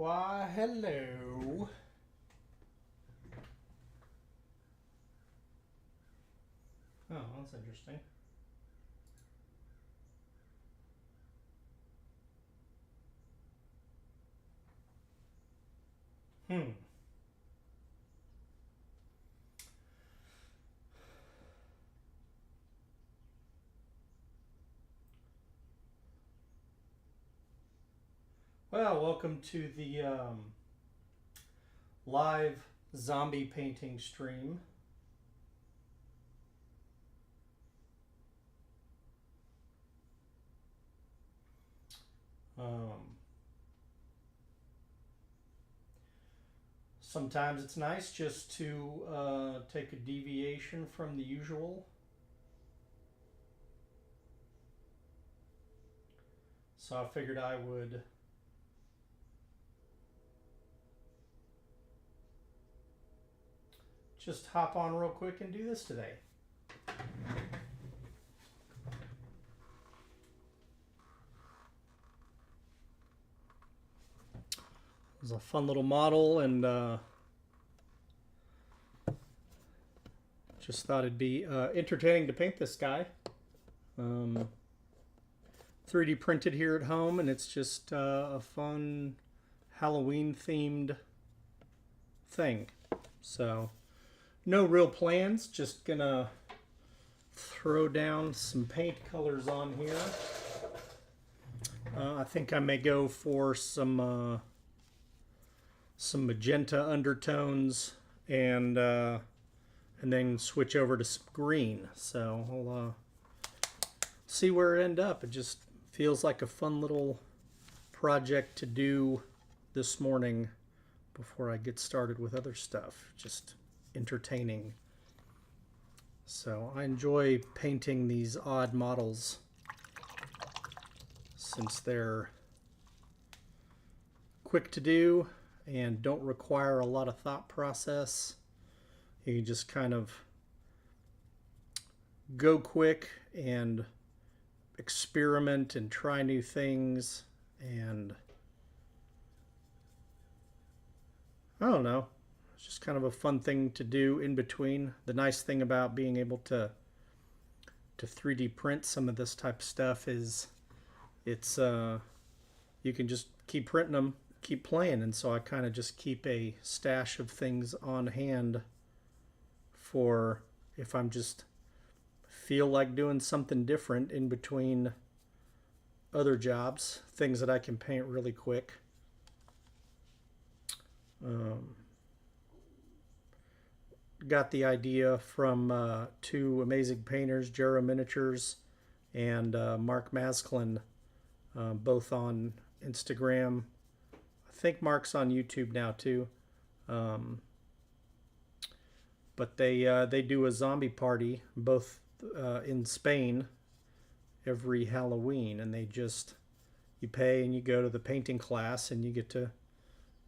Why, hello. Oh, that's interesting. Hmm. Well, welcome to the live zombie painting stream. Um, Sometimes it's nice just to take a deviation from the usual. So I figured I would just hop on real quick and do this today. It was a fun little model, and just thought it'd be entertaining to paint this guy. 3D printed here at home, and it's just a fun Halloween themed thing. So no real plans, just gonna throw down some paint colors on here. I think I may go for some magenta undertones and then switch over to some green. So I'll see where it ends up. It just feels like a fun little project to do this morning before I get started with other stuff. Just entertaining. So I enjoy painting these odd models since they're quick to do and don't require a lot of thought process. You can just kind of go quick and experiment and try new things, and I don't know, it's just kind of a fun thing to do in between. The nice thing about being able to 3D print some of this type of stuff is it's you can just keep printing them, keep playing, and so I kind of just keep a stash of things on hand for if I'm just feel like doing something different in between other jobs, things that I can paint really quick. Got the idea from two amazing painters, Jera Miniatures and Marc Masclan, both on Instagram. I think Marc's on YouTube now too. But they do a zombie party both in Spain every Halloween, and you pay and you go to the painting class and you get to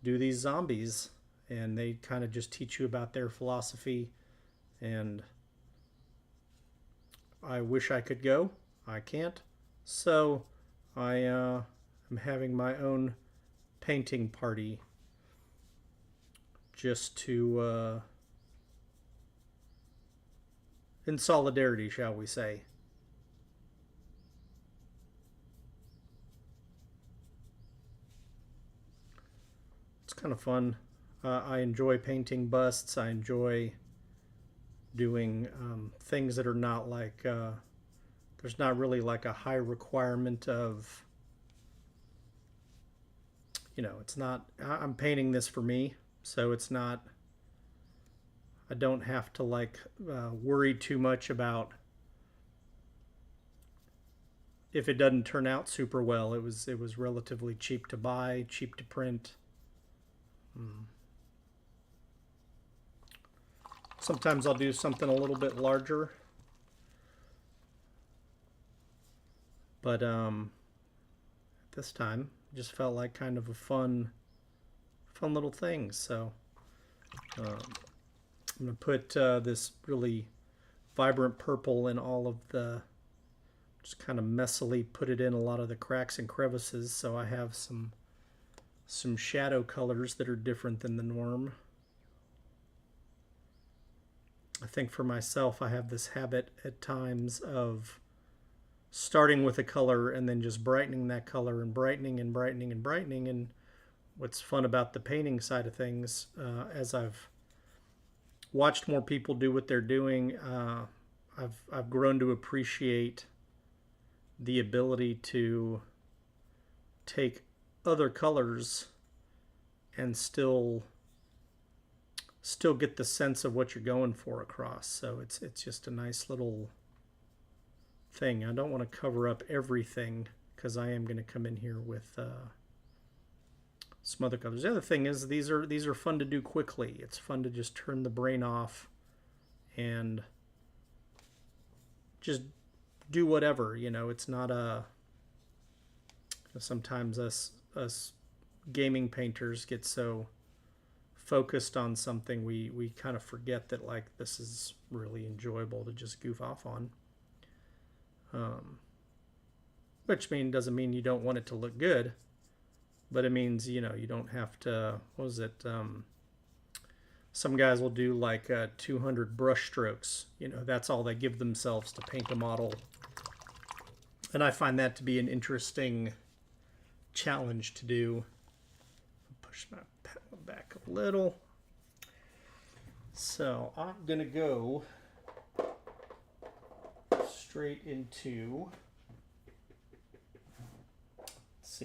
do these zombies, and they kind of just teach you about their philosophy. And I wish I could go. I can't. So I am having my own painting party just to in solidarity, shall we say. It's kind of fun. I enjoy painting busts. I enjoy doing things that are not like there's not really like a high requirement of, it's not, I'm painting this for me, so it's not, I don't have to like worry too much about if it doesn't turn out super well. It was relatively cheap to buy, cheap to print. Sometimes I'll do something a little bit larger, but this time just felt like kind of a fun little thing. So I'm gonna put this really vibrant purple in all of just kind of messily put it in a lot of the cracks and crevices, so I have some some shadow colors that are different than the norm. I think for myself, I have this habit at times of starting with a color and then just brightening that color and brightening and brightening and brightening. And what's fun about the painting side of things, as I've watched more people do what they're doing, I've grown to appreciate the ability to take other colors and still get the sense of what you're going for across. So it's just a nice little thing. I don't want to cover up everything because I am going to come in here with some other colors. The other thing is these are fun to do quickly. It's fun to just turn the brain off and just do whatever. You know, it's not a. Sometimes us gaming painters get so focused on something we kind of forget that like this is really enjoyable to just goof off on. Which doesn't mean you don't want it to look good, but it means, you know, you don't have to, what was it? Some guys will do like 200 brush strokes. You know, that's all they give themselves to paint a model. And I find that to be an interesting challenge to do. Push my panel back a little. So I'm going to go straight into,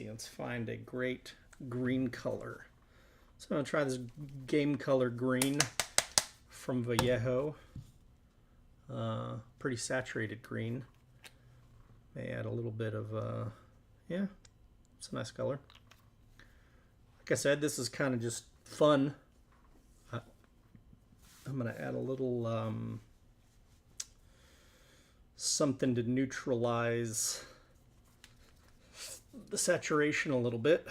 let's find a great green color. So I'm going to try this Game Color Green from Vallejo. Pretty saturated green. May add a little bit of, yeah, it's a nice color. Like I said, this is kind of just fun. I'm going to add a little something to neutralize the saturation a little bit.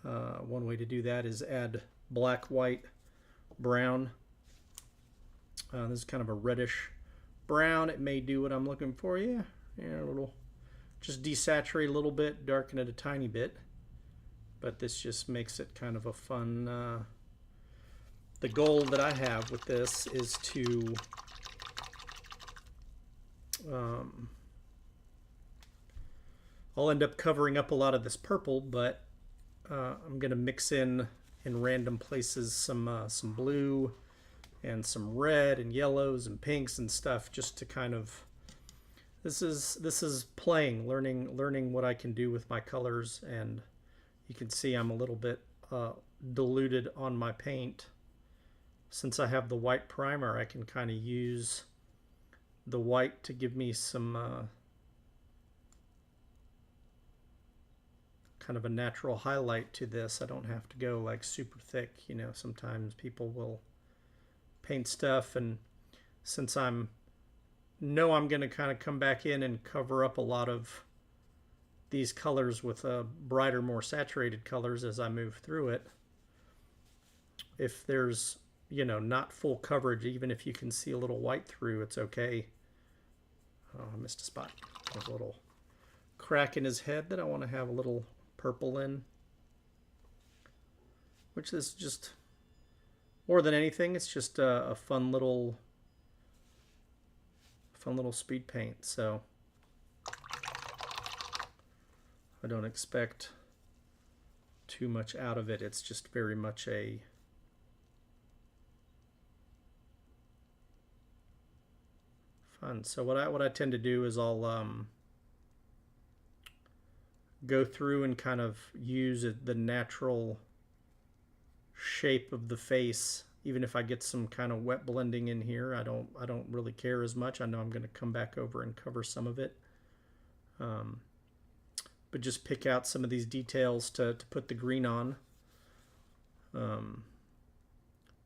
One way to do that is add black, white, brown. This is kind of a reddish brown. It may do what I'm looking for. Yeah, a little. Just desaturate a little bit, darken it a tiny bit. But this just makes it kind of a fun. The goal that I have with this is to I'll end up covering up a lot of this purple, but I'm going to mix in random places some blue and some red and yellows and pinks and stuff, just to kind of, this is playing, learning what I can do with my colors. And you can see I'm a little bit diluted on my paint. Since I have the white primer, I can kind of use the white to give me some kind of a natural highlight to this. I don't have to go like super thick. You know, sometimes people will paint stuff, and since I'm going to kind of come back in and cover up a lot of these colors with brighter, more saturated colors as I move through it, if there's, you know, not full coverage, even if you can see a little white through, it's okay. Oh, I missed a spot. There's a little crack in his head that I want to have a little purple in, which is just, more than anything, it's just a fun little speed paint. So I don't expect too much out of it. It's just very much a fun. So what I tend to do is I'll go through and kind of use the natural shape of the face. Even if I get some kind of wet blending in here, I don't really care as much. I know I'm going to come back over and cover some of it, but just pick out some of these details to put the green on.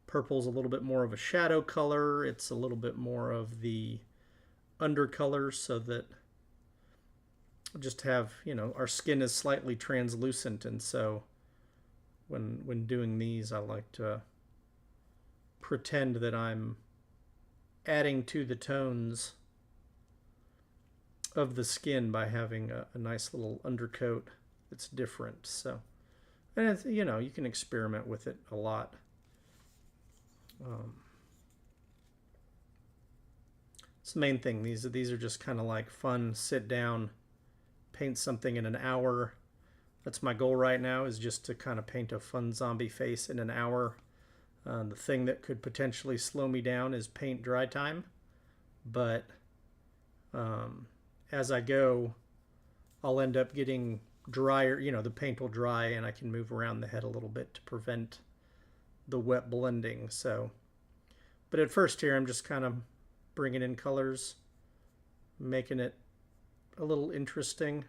Purple's a little bit more of a shadow color. It's a little bit more of the undercolor, so that just have, you know, our skin is slightly translucent, and so when doing these, I like to pretend that I'm adding to the tones of the skin by having a nice little undercoat that's different. So And it's, you know, you can experiment with it a lot. Um, it's the main thing. These are just kind of like fun. Sit down, paint something in an hour. That's my goal right now, is just to kind of paint a fun zombie face in an hour. The thing that could potentially slow me down is paint dry time, but um, as I go, I'll end up getting drier. You know, the paint will dry, and I can move around the head a little bit to prevent the wet blending. So, but at first here, I'm just kind of bringing in colors, making it a little interesting.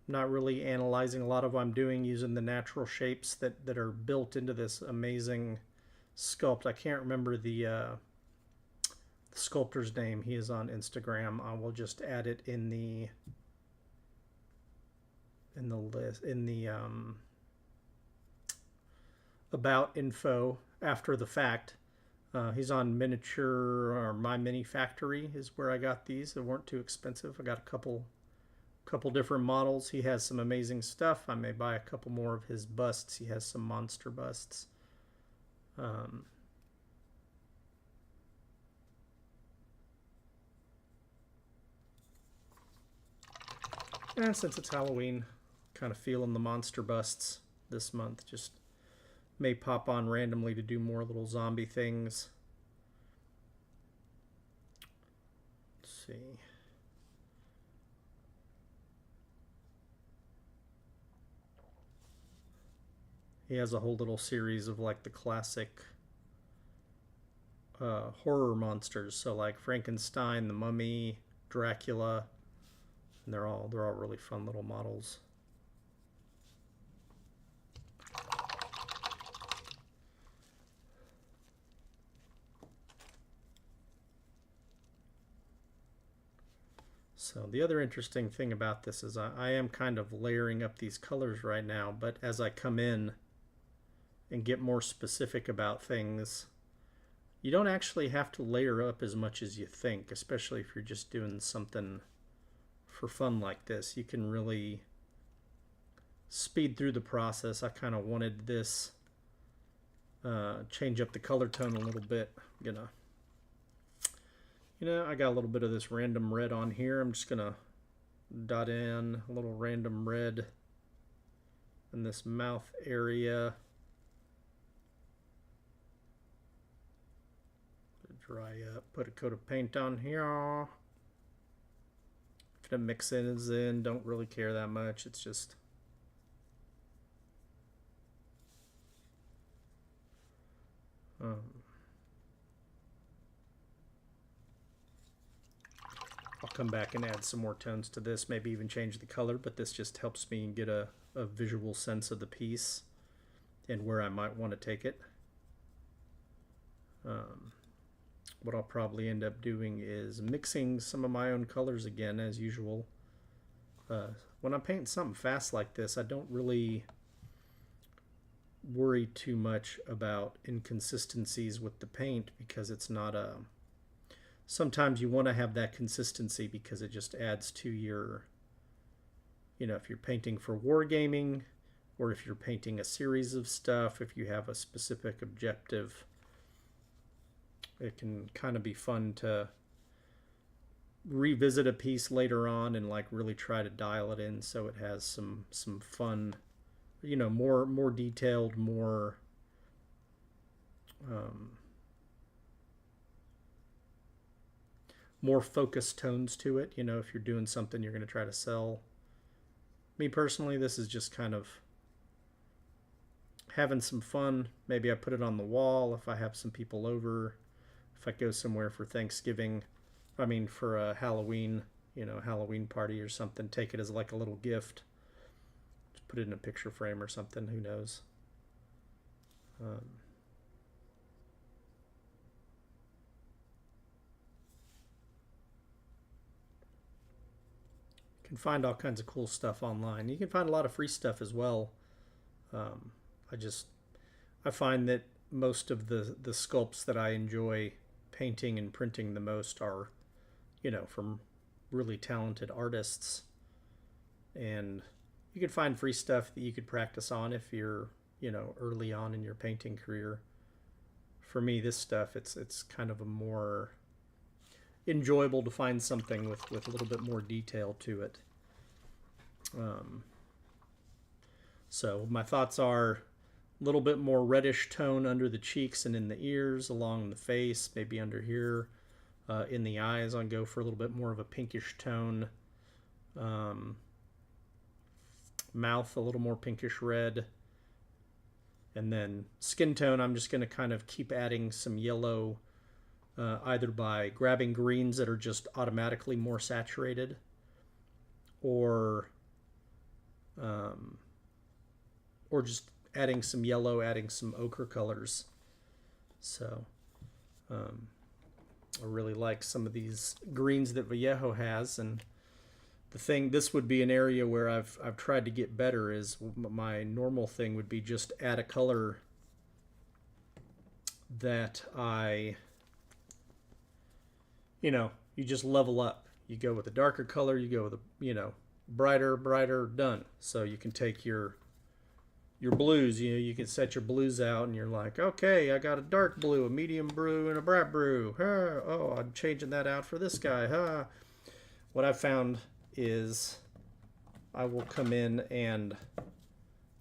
Not really analyzing a lot of what I'm doing, using the natural shapes that are built into this amazing sculpt. I can't remember the sculptor's name. He is on Instagram. I will just add it in the list in the about info after the fact. He's on Miniature, or My Mini Factory is where I got these. They weren't too expensive. I got a couple different models. He has some amazing stuff. I may buy a couple more of his busts. He has some monster busts. And since it's Halloween, kind of feeling the monster busts this month. Just may pop on randomly to do more little zombie things. Let's see. He has a whole little series of like the classic horror monsters. So like Frankenstein, the Mummy, Dracula, and they're all really fun little models. So the other interesting thing about this is I am kind of layering up these colors right now, but as I come in and get more specific about things, you don't actually have to layer up as much as you think, especially if you're just doing something for fun like this. You can really speed through the process. I kind of wanted this change up the color tone a little bit. I'm gonna, you know, I got a little bit of this random red on here. I'm just gonna dot in a little random red in this mouth area. Dry up, put a coat of paint on here. If it mixes in, don't really care that much. It's just I'll come back and add some more tones to this, maybe even change the color, but this just helps me get a visual sense of the piece and where I might want to take it. What I'll probably end up doing is mixing some of my own colors again, as usual. When I'm painting something fast like this, I don't really worry too much about inconsistencies with the paint, because it's not a... Sometimes you want to have that consistency because it just adds to your, you know, if you're painting for wargaming, or if you're painting a series of stuff, if you have a specific objective, it can kind of be fun to revisit a piece later on and like really try to dial it in so it has some fun, you know, more detailed, more more focused tones to it. You know, if you're doing something you're going to try to sell. Me personally, this is just kind of having some fun. Maybe I put it on the wall if I have some people over. If I go somewhere for Thanksgiving, I mean for a Halloween, you know, Halloween party or something, take it as like a little gift. Just put it in a picture frame or something, who knows. You can find all kinds of cool stuff online. You can find a lot of free stuff as well. Um, I find that most of the sculpts that I enjoy painting and printing the most are, you know, from really talented artists. And you could find free stuff that you could practice on if you're, you know, early on in your painting career. For me, this stuff, it's kind of a more enjoyable to find something with a little bit more detail to it. Um, so my thoughts are a little bit more reddish tone under the cheeks and in the ears, along the face, maybe under here. In the eyes, I'll go for a little bit more of a pinkish tone. Mouth, a little more pinkish red. And then skin tone, I'm just going to kind of keep adding some yellow, either by grabbing greens that are just automatically more saturated, or just adding some yellow, adding some ochre colors. So I really like some of these greens that Vallejo has, and the thing, this would be an area where I've tried to get better. Is my normal thing would be just add a color that you just level up. You go with a darker color, you go with a, brighter, done. So you can take your blues, you can set your blues out, and you're like, okay, I got a dark blue, a medium blue, and a bright blue. Oh, I'm changing that out for this guy. What I've found is I will come in and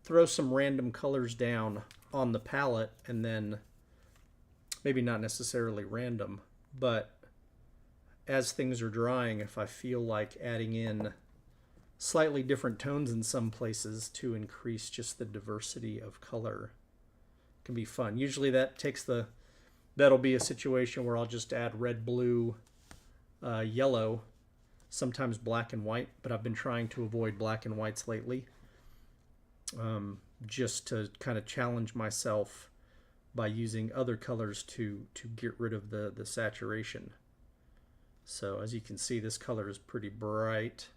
throw some random colors down on the palette, and then maybe not necessarily random, but as things are drying, if I feel like adding in slightly different tones in some places to increase just the diversity of color, it can be fun. Usually that'll be a situation where I'll just add red, blue, yellow, sometimes black and white, but I've been trying to avoid black and whites lately, just to kind of challenge myself by using other colors to get rid of the saturation. So as you can see, this color is pretty bright.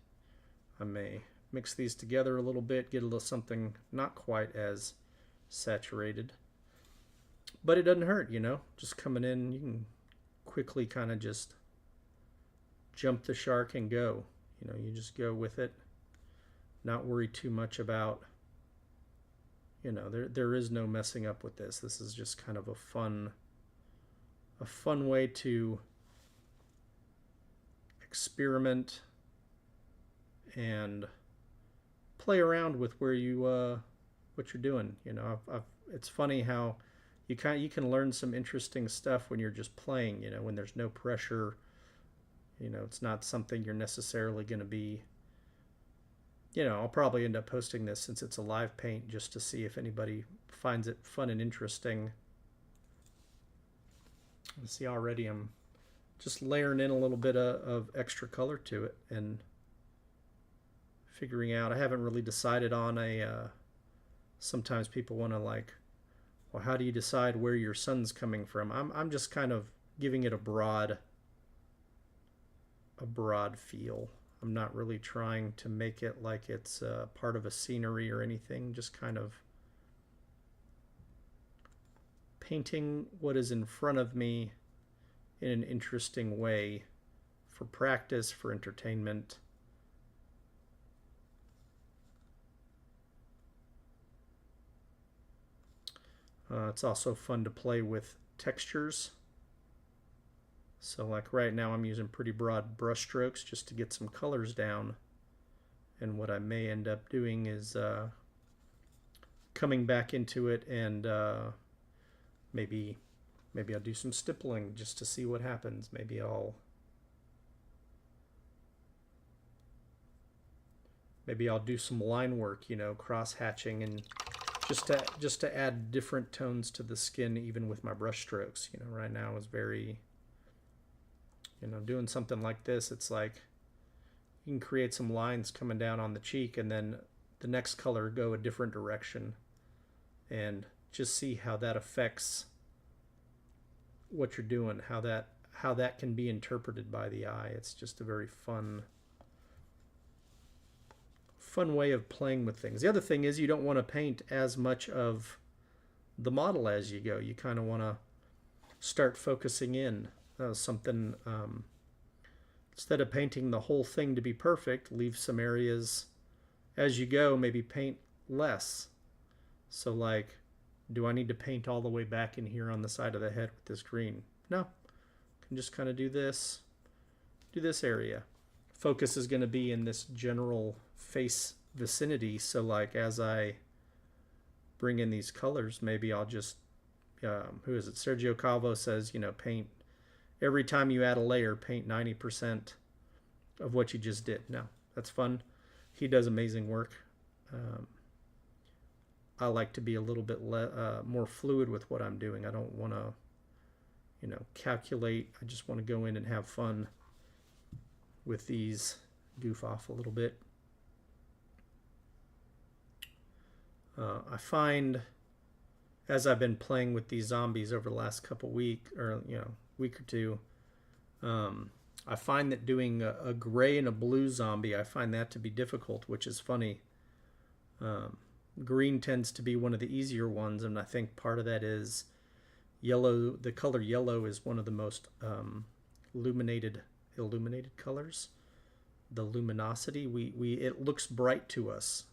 I may mix these together a little bit, get a little something not quite as saturated, but it doesn't hurt, just coming in, you can quickly kind of just jump the shark and go. You just go with it, not worry too much about, there is no messing up with this. This is just kind of a fun way to experiment and play around with where you what you're doing. It's funny how you can learn some interesting stuff when you're just playing, when there's no pressure. It's not something you're necessarily going to be, I'll probably end up posting this since it's a live paint just to see if anybody finds it fun and interesting. You see, already I'm just layering in a little bit of extra color to it and figuring out. I haven't really decided on sometimes people want to like, well, how do you decide where your sun's coming from? I'm just kind of giving it a broad feel. I'm not really trying to make it like it's part of a scenery or anything, just kind of painting what is in front of me in an interesting way for practice, for entertainment. It's also fun to play with textures. So like right now I'm using pretty broad brush strokes just to get some colors down. And what I may end up doing is coming back into it and maybe I'll do some stippling just to see what happens. Maybe I'll do some line work, cross hatching, and just to add different tones to the skin even with my brush strokes. Right now is very, doing something like this, it's like you can create some lines coming down on the cheek and then the next color go a different direction, and just see how that affects what you're doing, how that can be interpreted by the eye. It's just a very fun way of playing with things. The other thing is you don't want to paint as much of the model as you go. You kind of want to start focusing in something, instead of painting the whole thing to be perfect, leave some areas as you go, maybe paint less. So like, do I need to paint all the way back in here on the side of the head with this green? No, I can just kind of do this area. Focus is going to be in this general face vicinity. So like, as I bring in these colors, maybe I'll just, who is it? Sergio Calvo says, paint every time you add a layer, paint 90% of what you just did. No, that's fun. He does amazing work. I like to be a little bit more fluid with what I'm doing. I don't want to, calculate. I just want to go in and have fun with these, goof off a little bit. I find as I've been playing with these zombies over the last couple week or week or two, I find that doing a gray and a blue zombie, I find that to be difficult, which is funny. Green tends to be one of the easier ones, and I think part of that is yellow. The color yellow is one of the most illuminated colors. The luminosity, it looks bright to us.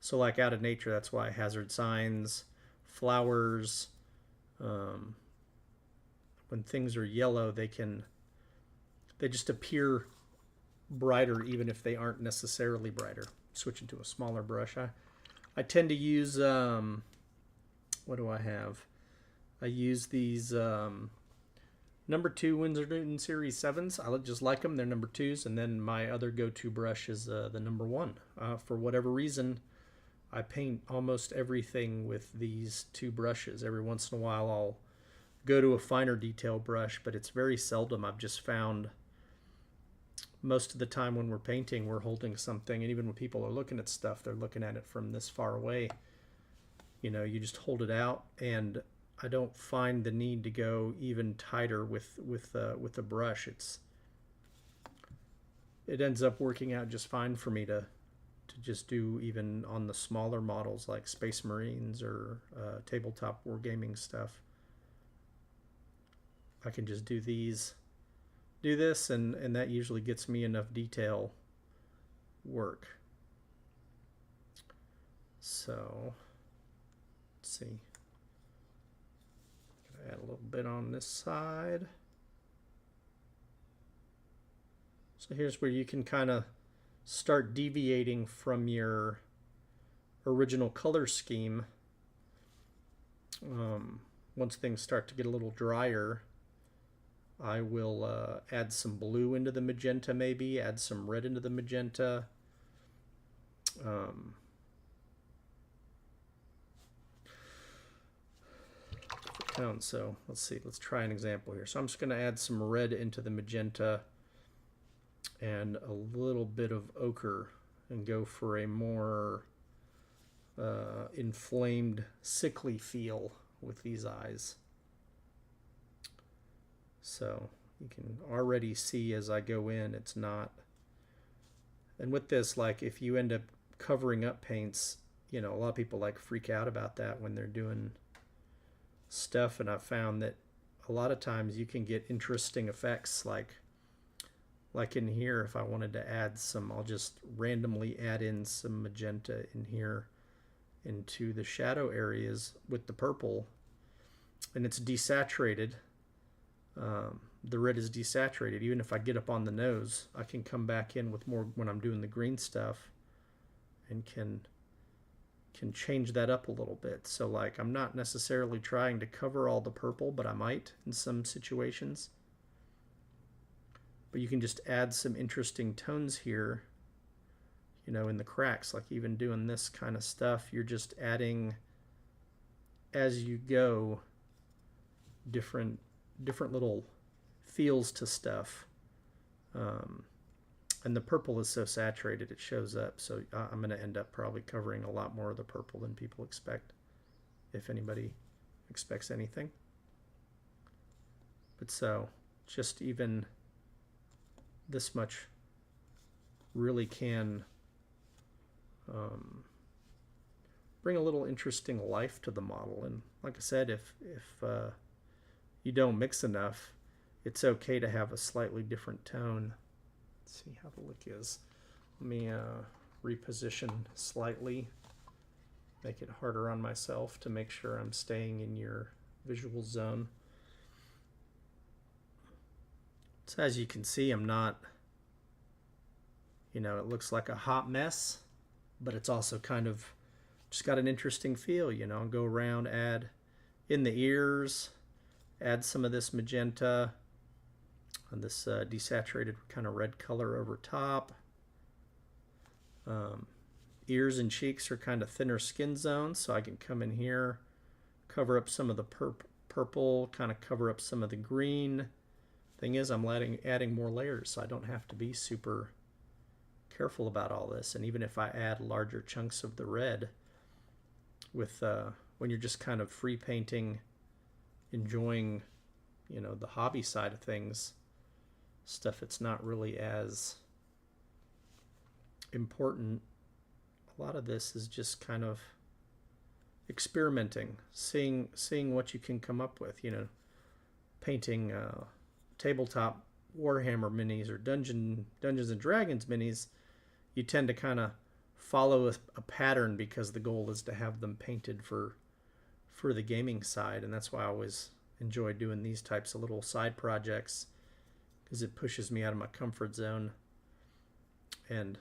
So like out of nature, that's why hazard signs, flowers, when things are yellow, they just appear brighter even if they aren't necessarily brighter. Switching to a smaller brush. I tend to use, what do I have? I use these number 2 Winsor Newton Series 7s. I just like them. They're number 2s. And then my other go-to brush is the number 1. For whatever reason, I paint almost everything with these 2 brushes. Every once in a while, I'll go to a finer detail brush, but it's very seldom. I've just found most of the time when we're painting, we're holding something, and even when people are looking at stuff, they're looking at it from this far away. You just hold it out, and I don't find the need to go even tighter with a brush. It ends up working out just fine for me to just do even on the smaller models like Space Marines or tabletop wargaming stuff. I can just do this, and that usually gets me enough detail work. So let's see. Add a little bit on this side. So here's where you can kind of start deviating from your original color scheme. Once things start to get a little drier, I will add some blue into the magenta, maybe add some red into the magenta. So let's see, let's try an example here. So I'm just going to add some red into the magenta and a little bit of ochre and go for a more inflamed, sickly feel with these eyes. So you can already see as I go in, it's not. And with this, like if you end up covering up paints, a lot of people like freak out about that when they're doing stuff, and I've found that a lot of times you can get interesting effects like in here. If I wanted to add some, I'll just randomly add in some magenta in here into the shadow areas with the purple, and it's desaturated. The red is desaturated. Even if I get up on the nose, I can come back in with more when I'm doing the green stuff and can change that up a little bit. So like I'm not necessarily trying to cover all the purple, but I might in some situations. But you can just add some interesting tones here, in the cracks. Like even doing this kind of stuff, you're just adding as you go different little feels to stuff. And the purple is so saturated it shows up, so I'm going to end up probably covering a lot more of the purple than people expect, if anybody expects anything. But so just even this much really can bring a little interesting life to the model. And like I said, if you don't mix enough, it's okay to have a slightly different tone. Let's see how the look is. Let me reposition slightly, make it harder on myself to make sure I'm staying in your visual zone. So as you can see, I'm not, you know, it looks like a hot mess, but it's also kind of just got an interesting feel, you know. Go around, add in the ears, add some of this magenta and this desaturated kind of red color over top. Ears and cheeks are kind of thinner skin zones, so I can come in here, cover up some of the purple, kind of cover up some of the green. Thing is, I'm adding more layers, so I don't have to be super careful about all this. And even if I add larger chunks of the red, with when you're just kind of free painting, enjoying, you know, the hobby side of things, stuff that's not really as important, a lot of this is just kind of experimenting, seeing what you can come up with, you know, painting tabletop Warhammer minis or Dungeons and Dragons minis. You tend to kind of follow a pattern because the goal is to have them painted for the gaming side, and that's why I always enjoy doing these types of little side projects, because it pushes me out of my comfort zone, and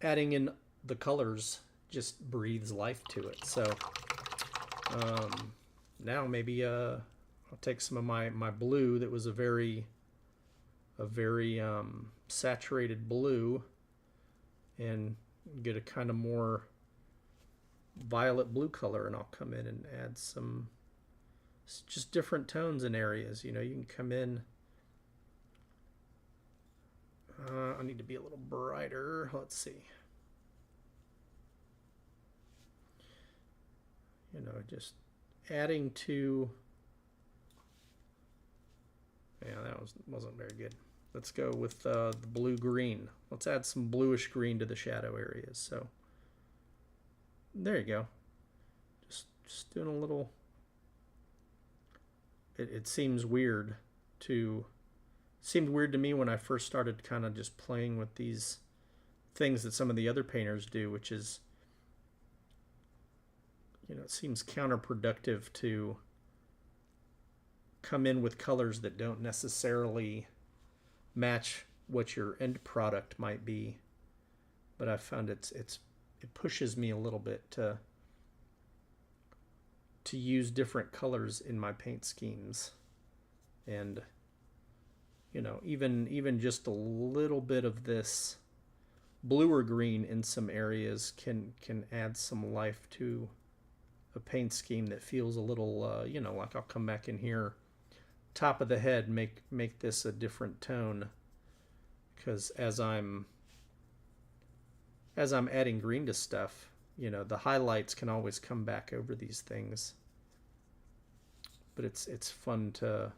adding in the colors just breathes life to it. So now maybe I'll take some of my blue that was a very saturated blue and get a kind of more violet blue color, and I'll come in and add some just different tones in areas. You know, you can come in, I need to be a little brighter. Let's see. You know, just adding to, yeah, that wasn't very good. Let's go with the blue-green. Let's add some bluish green to the shadow areas. So there you go. Just doing a little. It seems weird to. Seemed weird to me when I first started kind of just playing with these things that some of the other painters do, which is, you know, it seems counterproductive to come in with colors that don't necessarily match what your end product might be. But I found it pushes me a little bit to use different colors in my paint schemes. And you know, even just a little bit of this bluer green in some areas can add some life to a paint scheme that feels a little you know, like I'll come back in here, top of the head, make this a different tone, because as I'm adding green to stuff, you know, the highlights can always come back over these things. But it's fun to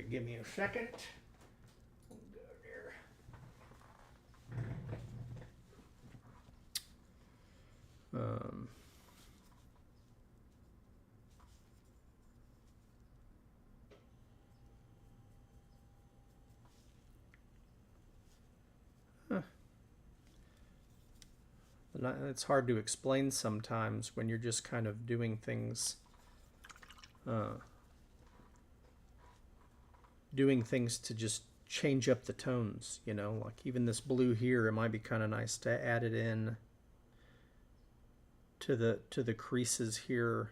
give me a second. We'll go there. It's hard to explain sometimes when you're just kind of doing things to just change up the tones, you know, like even this blue here, it might be kind of nice to add it in to the creases here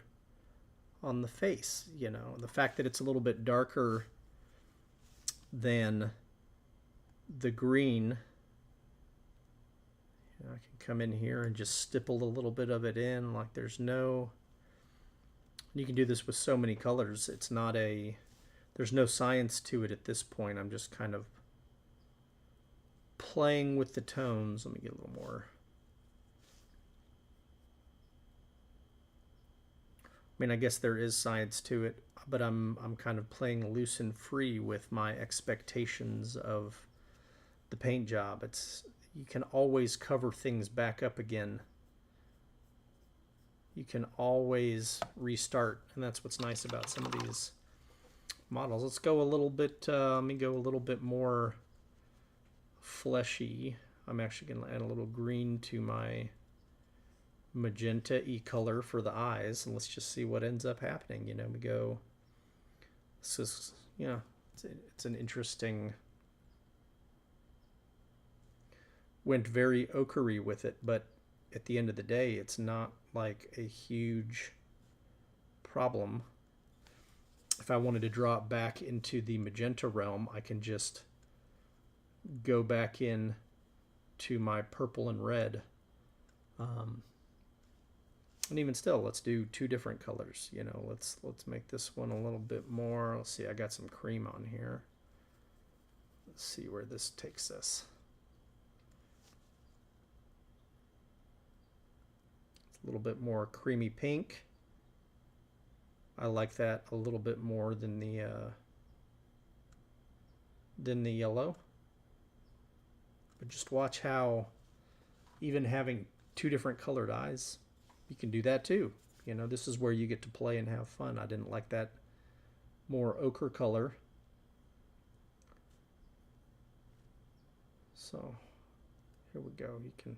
on the face, you know. The fact that it's a little bit darker than the green, you know, I can come in here and just stipple a little bit of it in, like there's no, you can do this with so many colors. It's not a, there's no science to it at this point. I'm just kind of playing with the tones. Let me get a little more. I mean, I guess there is science to it, but I'm kind of playing loose and free with my expectations of the paint job. You can always cover things back up again. you can always restart, and that's what's nice about some of these models. Let's go a little bit, let me go a little bit more fleshy. I'm actually going to add a little green to my magenta-y color for the eyes, and let's just see what ends up happening. You know, we go, this is, you know, it's an interesting, went very ochre-y with it, but at the end of the day, it's not like a huge problem. If I wanted to draw it back into the magenta realm, I can just go back in to my purple and red. And even still, let's do two different colors. You know, let's make this one a little bit more. Let's see, I got some cream on here. Let's see where this takes us. It's a little bit more creamy pink. I like that a little bit more than the yellow. But just watch how even having two different colored eyes, you can do that too. You know, this is where you get to play and have fun. I didn't like that more ochre color. So here we go. You can,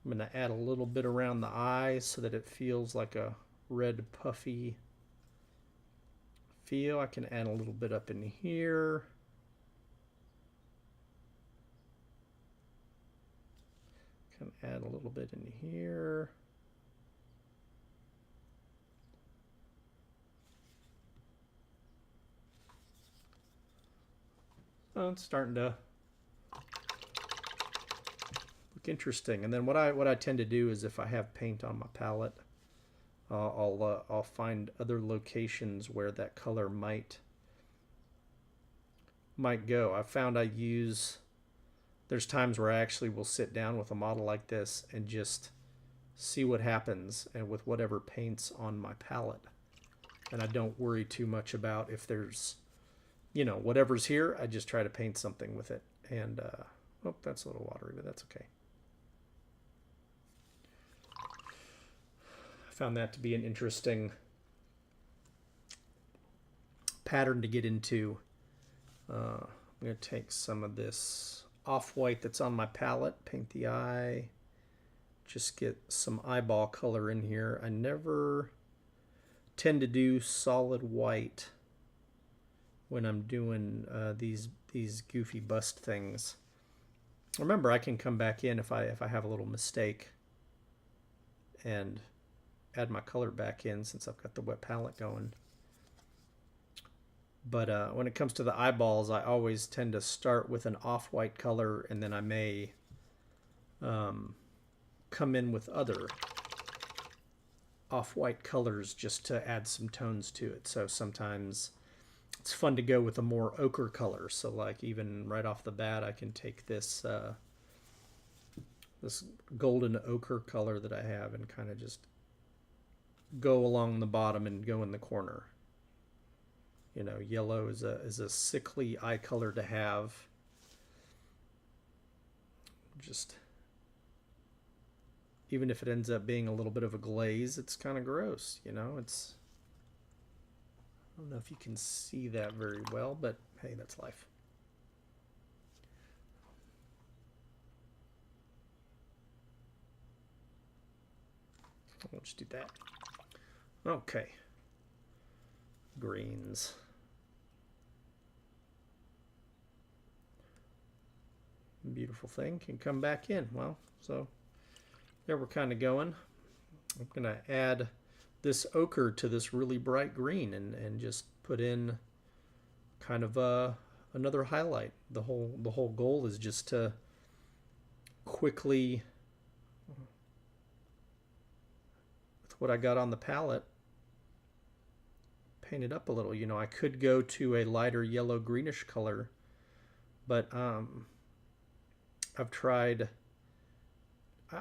I'm going to add a little bit around the eyes so that it feels like a red puffy feel. I can add a little bit up in here. Can add a little bit in here. Oh, it's starting to look interesting. And then what I tend to do is if I have paint on my palette, I'll find other locations where that color might go. I found there's times where I actually will sit down with a model like this and just see what happens and with whatever paints on my palette. And I don't worry too much about if there's, you know, whatever's here, I just try to paint something with it. And, oh, that's a little watery, but that's okay. I found that to be an interesting pattern to get into. I'm going to take some of this off-white that's on my palette, paint the eye, just get some eyeball color in here. I never tend to do solid white when I'm doing these goofy bust things. Remember, I can come back in if I have a little mistake and add my color back in since I've got the wet palette going. But when it comes to the eyeballs, I always tend to start with an off-white color, and then I may come in with other off-white colors just to add some tones to it. So sometimes it's fun to go with a more ochre color. So like even right off the bat, I can take this this golden ochre color that I have and kind of just go along the bottom and go in the corner. You know, yellow is a sickly eye color to have. Just, even if it ends up being a little bit of a glaze, it's kind of gross, you know. It's, I don't know if you can see that very well, but hey, that's life. We'll just do that. Okay. Greens. Beautiful thing can come back in. Well, so there we're kind of going. I'm going to add this ochre to this really bright green and just put in kind of another highlight. The whole goal is just to quickly, with what I got on the palette, paint it up a little. You know, I could go to a lighter yellow greenish color, but I've tried.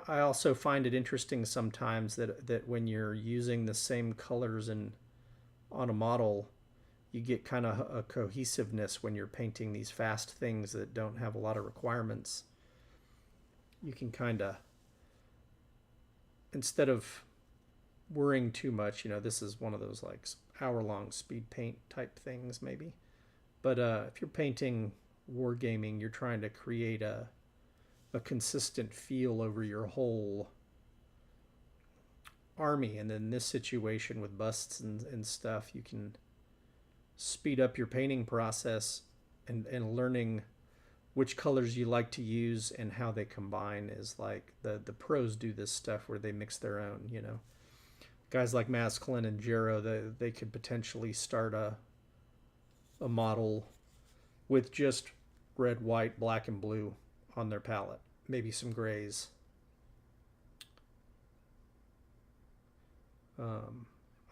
I also find it interesting sometimes that when you're using the same colors on a model, you get kind of a cohesiveness when you're painting these fast things that don't have a lot of requirements. You can kind of, instead of worrying too much. You know, this is one of those like hour-long speed paint type things maybe. But if you're painting wargaming, you're trying to create a consistent feel over your whole army. And in this situation with busts and stuff, you can speed up your painting process, and learning which colors you like to use and how they combine is like the pros do this stuff where they mix their own, you know. Guys like Masclan and Jero, they could potentially start a model with just red, white, black, and blue on their palette. Maybe some grays.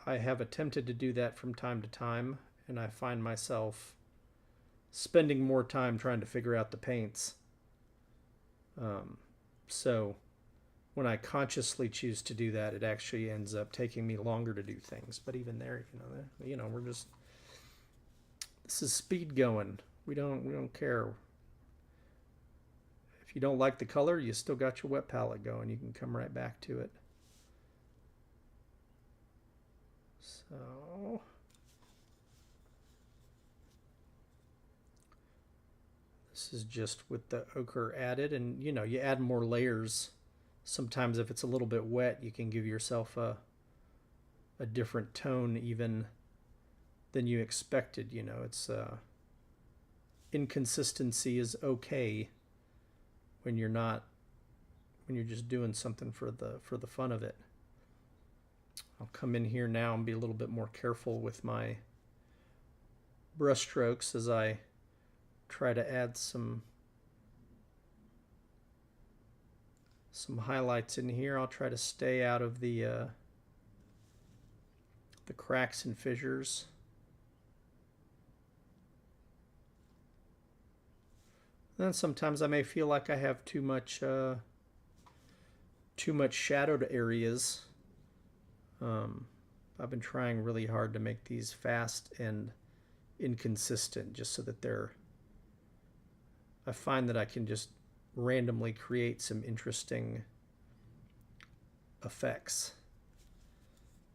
I have attempted to do that from time to time, and I find myself spending more time trying to figure out the paints. So when I consciously choose to do that, it actually ends up taking me longer to do things. But even there, we're just, this is speed going. We don't care. If you don't like the color, you still got your wet palette going. You can come right back to it. So this is just with the ochre added, and you add more layers. Sometimes if it's a little bit wet, you can give yourself a different tone even than you expected. It's inconsistency is okay when you're just doing something for the fun of it. I'll come in here now and be a little bit more careful with my brush strokes as I try to add some highlights in here. I'll try to stay out of the cracks and fissures. And then sometimes I may feel like I have too much shadowed areas. I've been trying really hard to make these fast and inconsistent, just so that I find that I can just randomly create some interesting effects.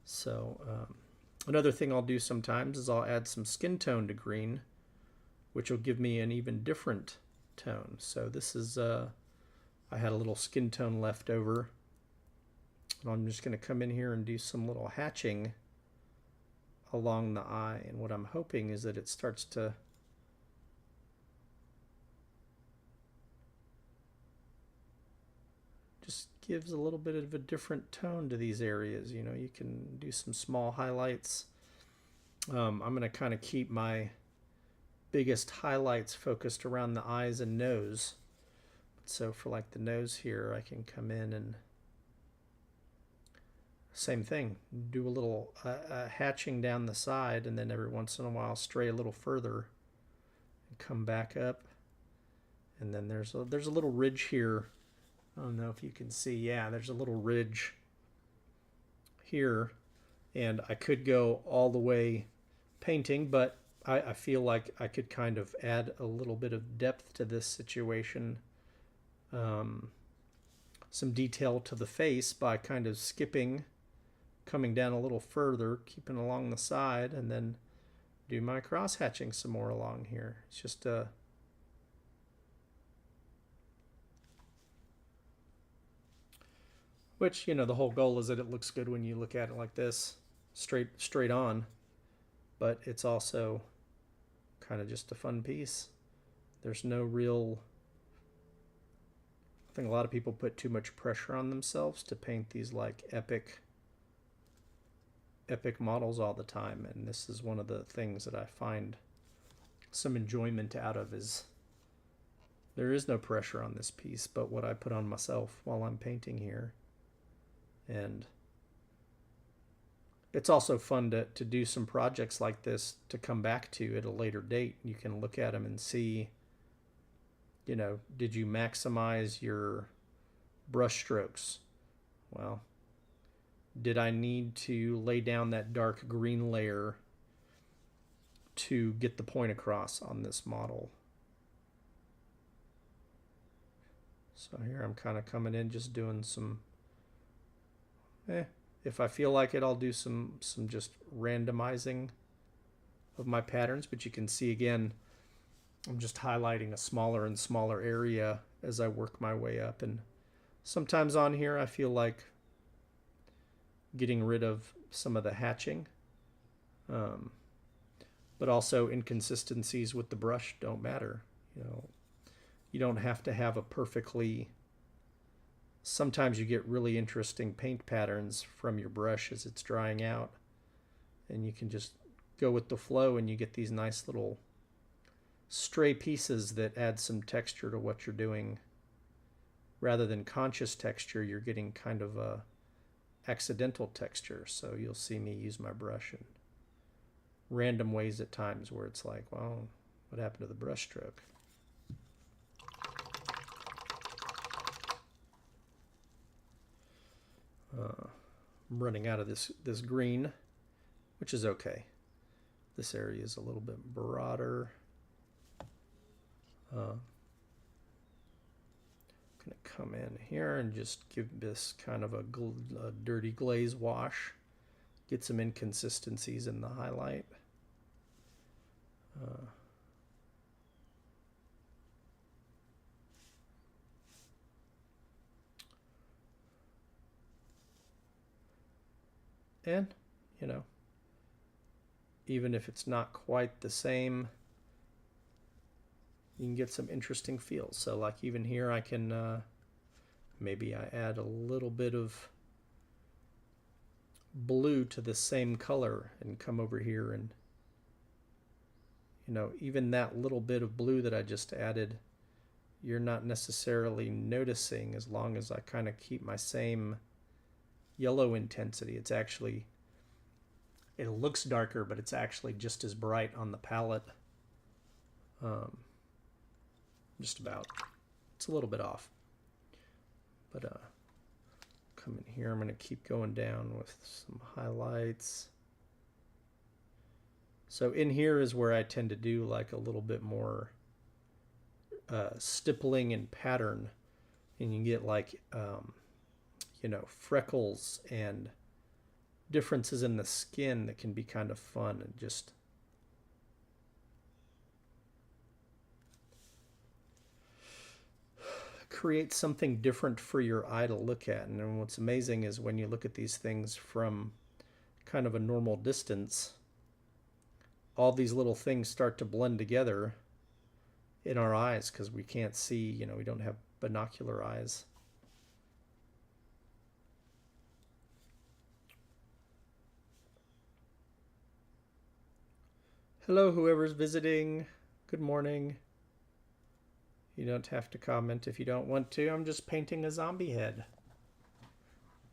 So another thing I'll do sometimes is I'll add some skin tone to green, which will give me an even different tone. So this is I had a little skin tone left over, and I'm just going to come in here and do some little hatching along the eye. And what I'm hoping is that it starts to just gives a little bit of a different tone to these areas. You can do some small highlights. I'm going to kind of keep my biggest highlights focused around the eyes and nose. So for like the nose here, I can come in and same thing, do a little hatching down the side, and then every once in a while stray a little further and come back up. And then there's a little ridge here. I don't know if you can see. Yeah, there's a little ridge here, and I could go all the way painting, but I feel like I could kind of add a little bit of depth to this situation, some detail to the face by kind of skipping, coming down a little further, keeping along the side, and then do my cross hatching some more along here. It's just which, the whole goal is that it looks good when you look at it like this, straight on, but it's also kind of just a fun piece. There's no real, I think a lot of people put too much pressure on themselves to paint these like epic models all the time, and this is one of the things that I find some enjoyment out of. Is there is no pressure on this piece but what I put on myself while I'm painting here. And it's also fun to do some projects like this to come back to at a later date. You can look at them and see, did you maximize your brush strokes? Well, did I need to lay down that dark green layer to get the point across on this model? So here I'm kind of coming in just doing some If I feel like it, I'll do some just randomizing of my patterns, but you can see again, I'm just highlighting a smaller and smaller area as I work my way up. And sometimes on here I feel like getting rid of some of the hatching. But also inconsistencies with the brush don't matter. You don't have to have a perfectly. Sometimes you get really interesting paint patterns from your brush as it's drying out, and you can just go with the flow and you get these nice little stray pieces that add some texture to what you're doing. Rather than conscious texture, you're getting kind of a accidental texture. So you'll see me use my brush in random ways at times where it's like, well, what happened to the brush stroke? I'm running out of this green, which is okay. This area is a little bit broader. I'm going to come in here and just give this kind of a dirty glaze wash. Get some inconsistencies in the highlight. And, even if it's not quite the same, you can get some interesting feels. So like even here I can, maybe I add a little bit of blue to the same color and come over here and, even that little bit of blue that I just added, you're not necessarily noticing as long as I kind of keep my same yellow intensity. It's actually, it looks darker, but it's actually just as bright on the palette. Just about. It's a little bit off. But come in here, I'm going to keep going down with some highlights. So in here is where I tend to do like a little bit more stippling and pattern, and you get like freckles and differences in the skin that can be kind of fun and just create something different for your eye to look at. And what's amazing is when you look at these things from kind of a normal distance, all these little things start to blend together in our eyes because we can't see, we don't have binocular eyes. Hello, whoever's visiting. Good morning. You don't have to comment if you don't want to. I'm just painting a zombie head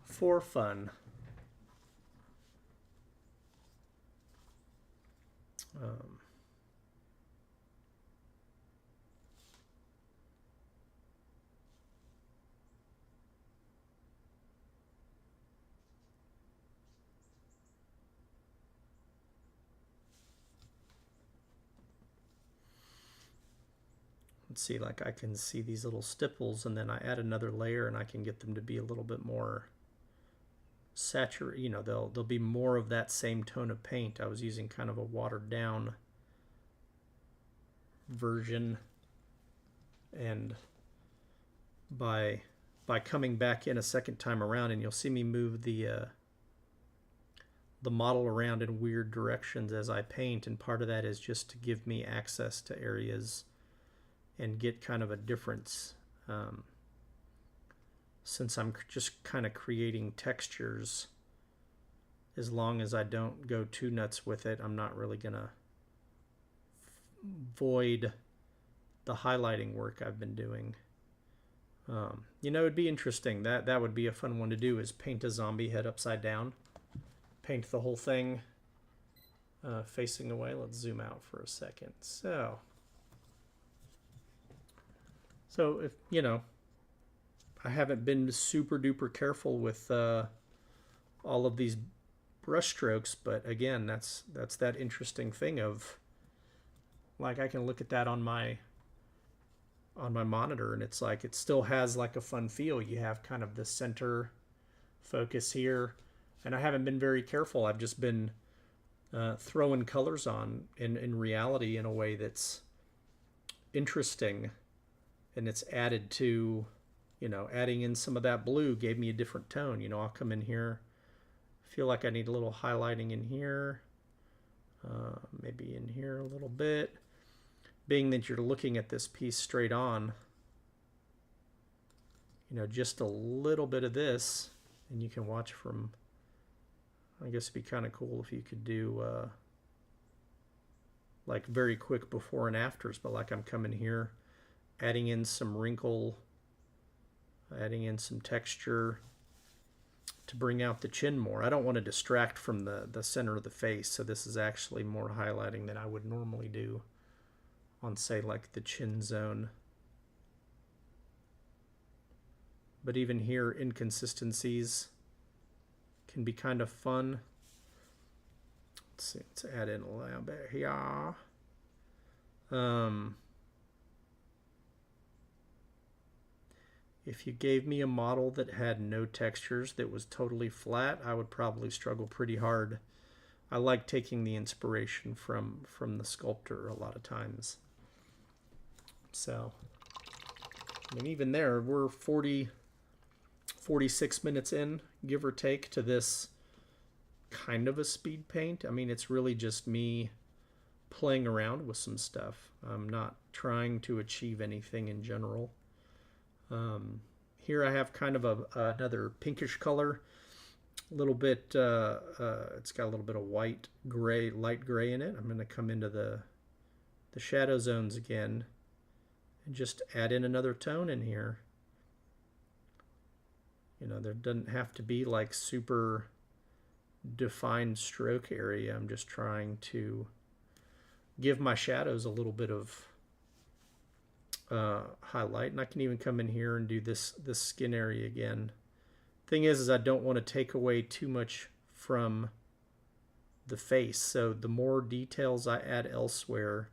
for fun. Let's see, like I can see these little stipples, and then I add another layer and I can get them to be a little bit more saturated. There'll be more of that same tone of paint. I was using kind of a watered down version, and by coming back in a second time around, and you'll see me move the model around in weird directions as I paint, and part of that is just to give me access to areas and get kind of a difference. Since I'm just kind of creating textures, as long as I don't go too nuts with it, I'm not really gonna void the highlighting work I've been doing. It'd be interesting. That would be a fun one to do, is paint a zombie head upside down. Paint the whole thing facing away. Let's zoom out for a second. So if, I haven't been super duper careful with all of these brush strokes, but again, that's that interesting thing of, like, I can look at that on my monitor and it's like, it still has like a fun feel. You have kind of the center focus here. And I haven't been very careful. I've just been throwing colors on in reality in a way that's interesting, and it's added to, adding in some of that blue gave me a different tone. I'll come in here, feel like I need a little highlighting in here, maybe in here a little bit. Being that you're looking at this piece straight on, just a little bit of this, and you can watch from, I guess it'd be kind of cool if you could do like very quick before and afters, but like I'm coming here, adding in some wrinkle, adding in some texture to bring out the chin more. I don't want to distract from the center of the face, so this is actually more highlighting than I would normally do on, say, like the chin zone. But even here, inconsistencies can be kind of fun. Let's see, let's add in a little bit here. If you gave me a model that had no textures, that was totally flat, I would probably struggle pretty hard. I like taking the inspiration from the sculptor a lot of times. So, I mean, even there, we're 46 minutes in, give or take, to this kind of a speed paint. I mean, it's really just me playing around with some stuff. I'm not trying to achieve anything in general. Here I have kind of another pinkish color, a little bit, it's got a little bit of white, gray, light gray in it. I'm going to come into the shadow zones again and just add in another tone in here. There doesn't have to be like super defined stroke area. I'm just trying to give my shadows a little bit of highlight, and I can even come in here and do this skin area again. Thing is I don't want to take away too much from the face, so the more details I add elsewhere,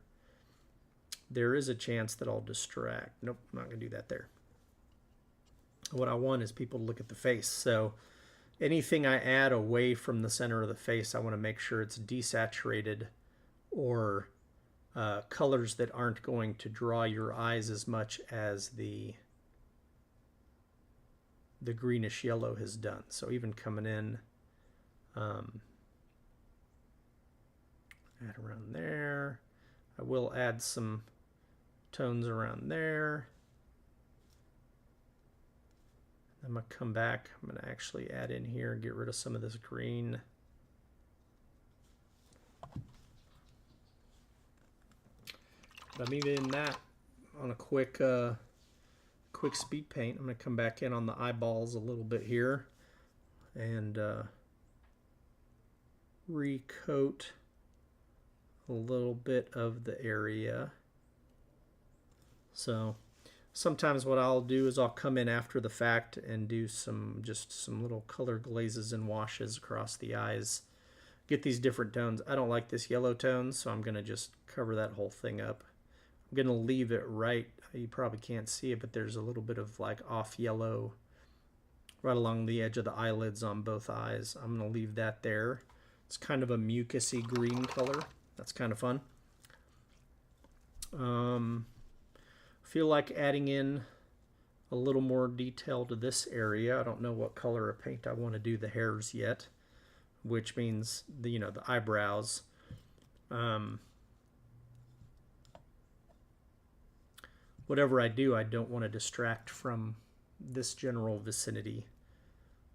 there is a chance that I'll distract. Nope, I'm not going to do that there. What I want is people to look at the face, so anything I add away from the center of the face, I want to make sure it's desaturated or colors that aren't going to draw your eyes as much as the greenish yellow has done. So even coming in, add around there. I will add some tones around there. I'm going to come back. I'm going to actually add in here and get rid of some of this green. But I'm even in that on a quick speed paint. I'm going to come back in on the eyeballs a little bit here and recoat a little bit of the area. So sometimes what I'll do is I'll come in after the fact and do some little color glazes and washes across the eyes. Get these different tones. I don't like this yellow tone, so I'm going to just cover that whole thing up. I'm going to leave it right. You probably can't see it, but there's a little bit of like off yellow right along the edge of the eyelids on both eyes. I'm going to leave that there. It's kind of a mucusy green color. That's kind of fun. Feel like adding in a little more detail to this area. I don't know what color of paint I want to do the hairs yet, which means the eyebrows. Whatever I do, I don't want to distract from this general vicinity.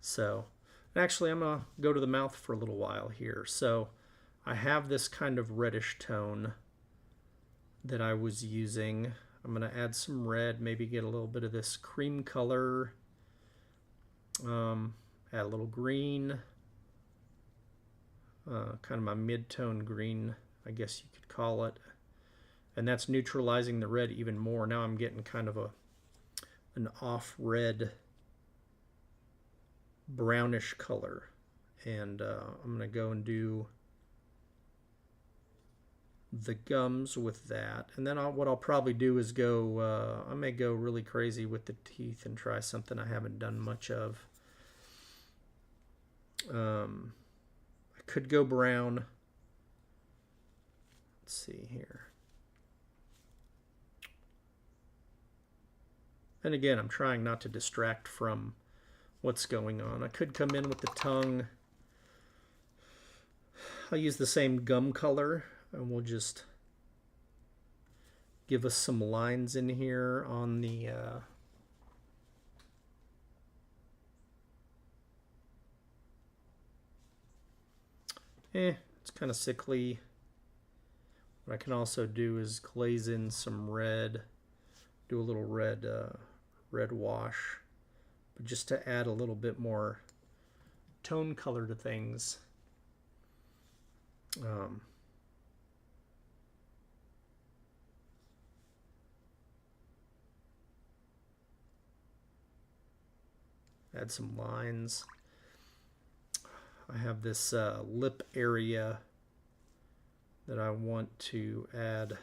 So actually I'm going to go to the mouth for a little while here. So I have this kind of reddish tone that I was using. I'm going to add some red, maybe get a little bit of this cream color, add a little green, kind of my mid-tone green, I guess you could call it. And that's neutralizing the red even more. Now I'm getting kind of an off red brownish color. And I'm going to go and do the gums with that. And then what I'll probably do is go, I may go really crazy with the teeth and try something I haven't done much of. I could go brown. Let's see here. And again, I'm trying not to distract from what's going on. I could come in with the tongue. I'll use the same gum color, and we'll just give us some lines in here on the it's kind of sickly. What I can also do is glaze in some red, do a little red red wash, but just to add a little bit more tone color to things. Add some lines. I have this lip area that I want to add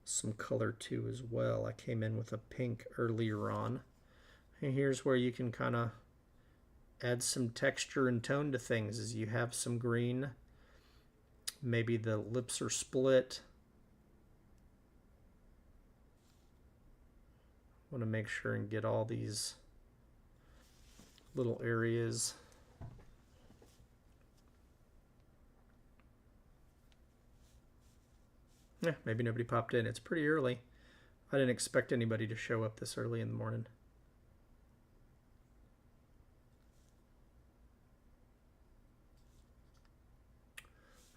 some color to as well. I came in with a pink earlier on. And here's where you can kind of add some texture and tone to things as you have some green. Maybe the lips are split. Want to make sure and get all these little areas. Yeah, maybe nobody popped in. It's pretty early. I didn't expect anybody to show up this early in the morning.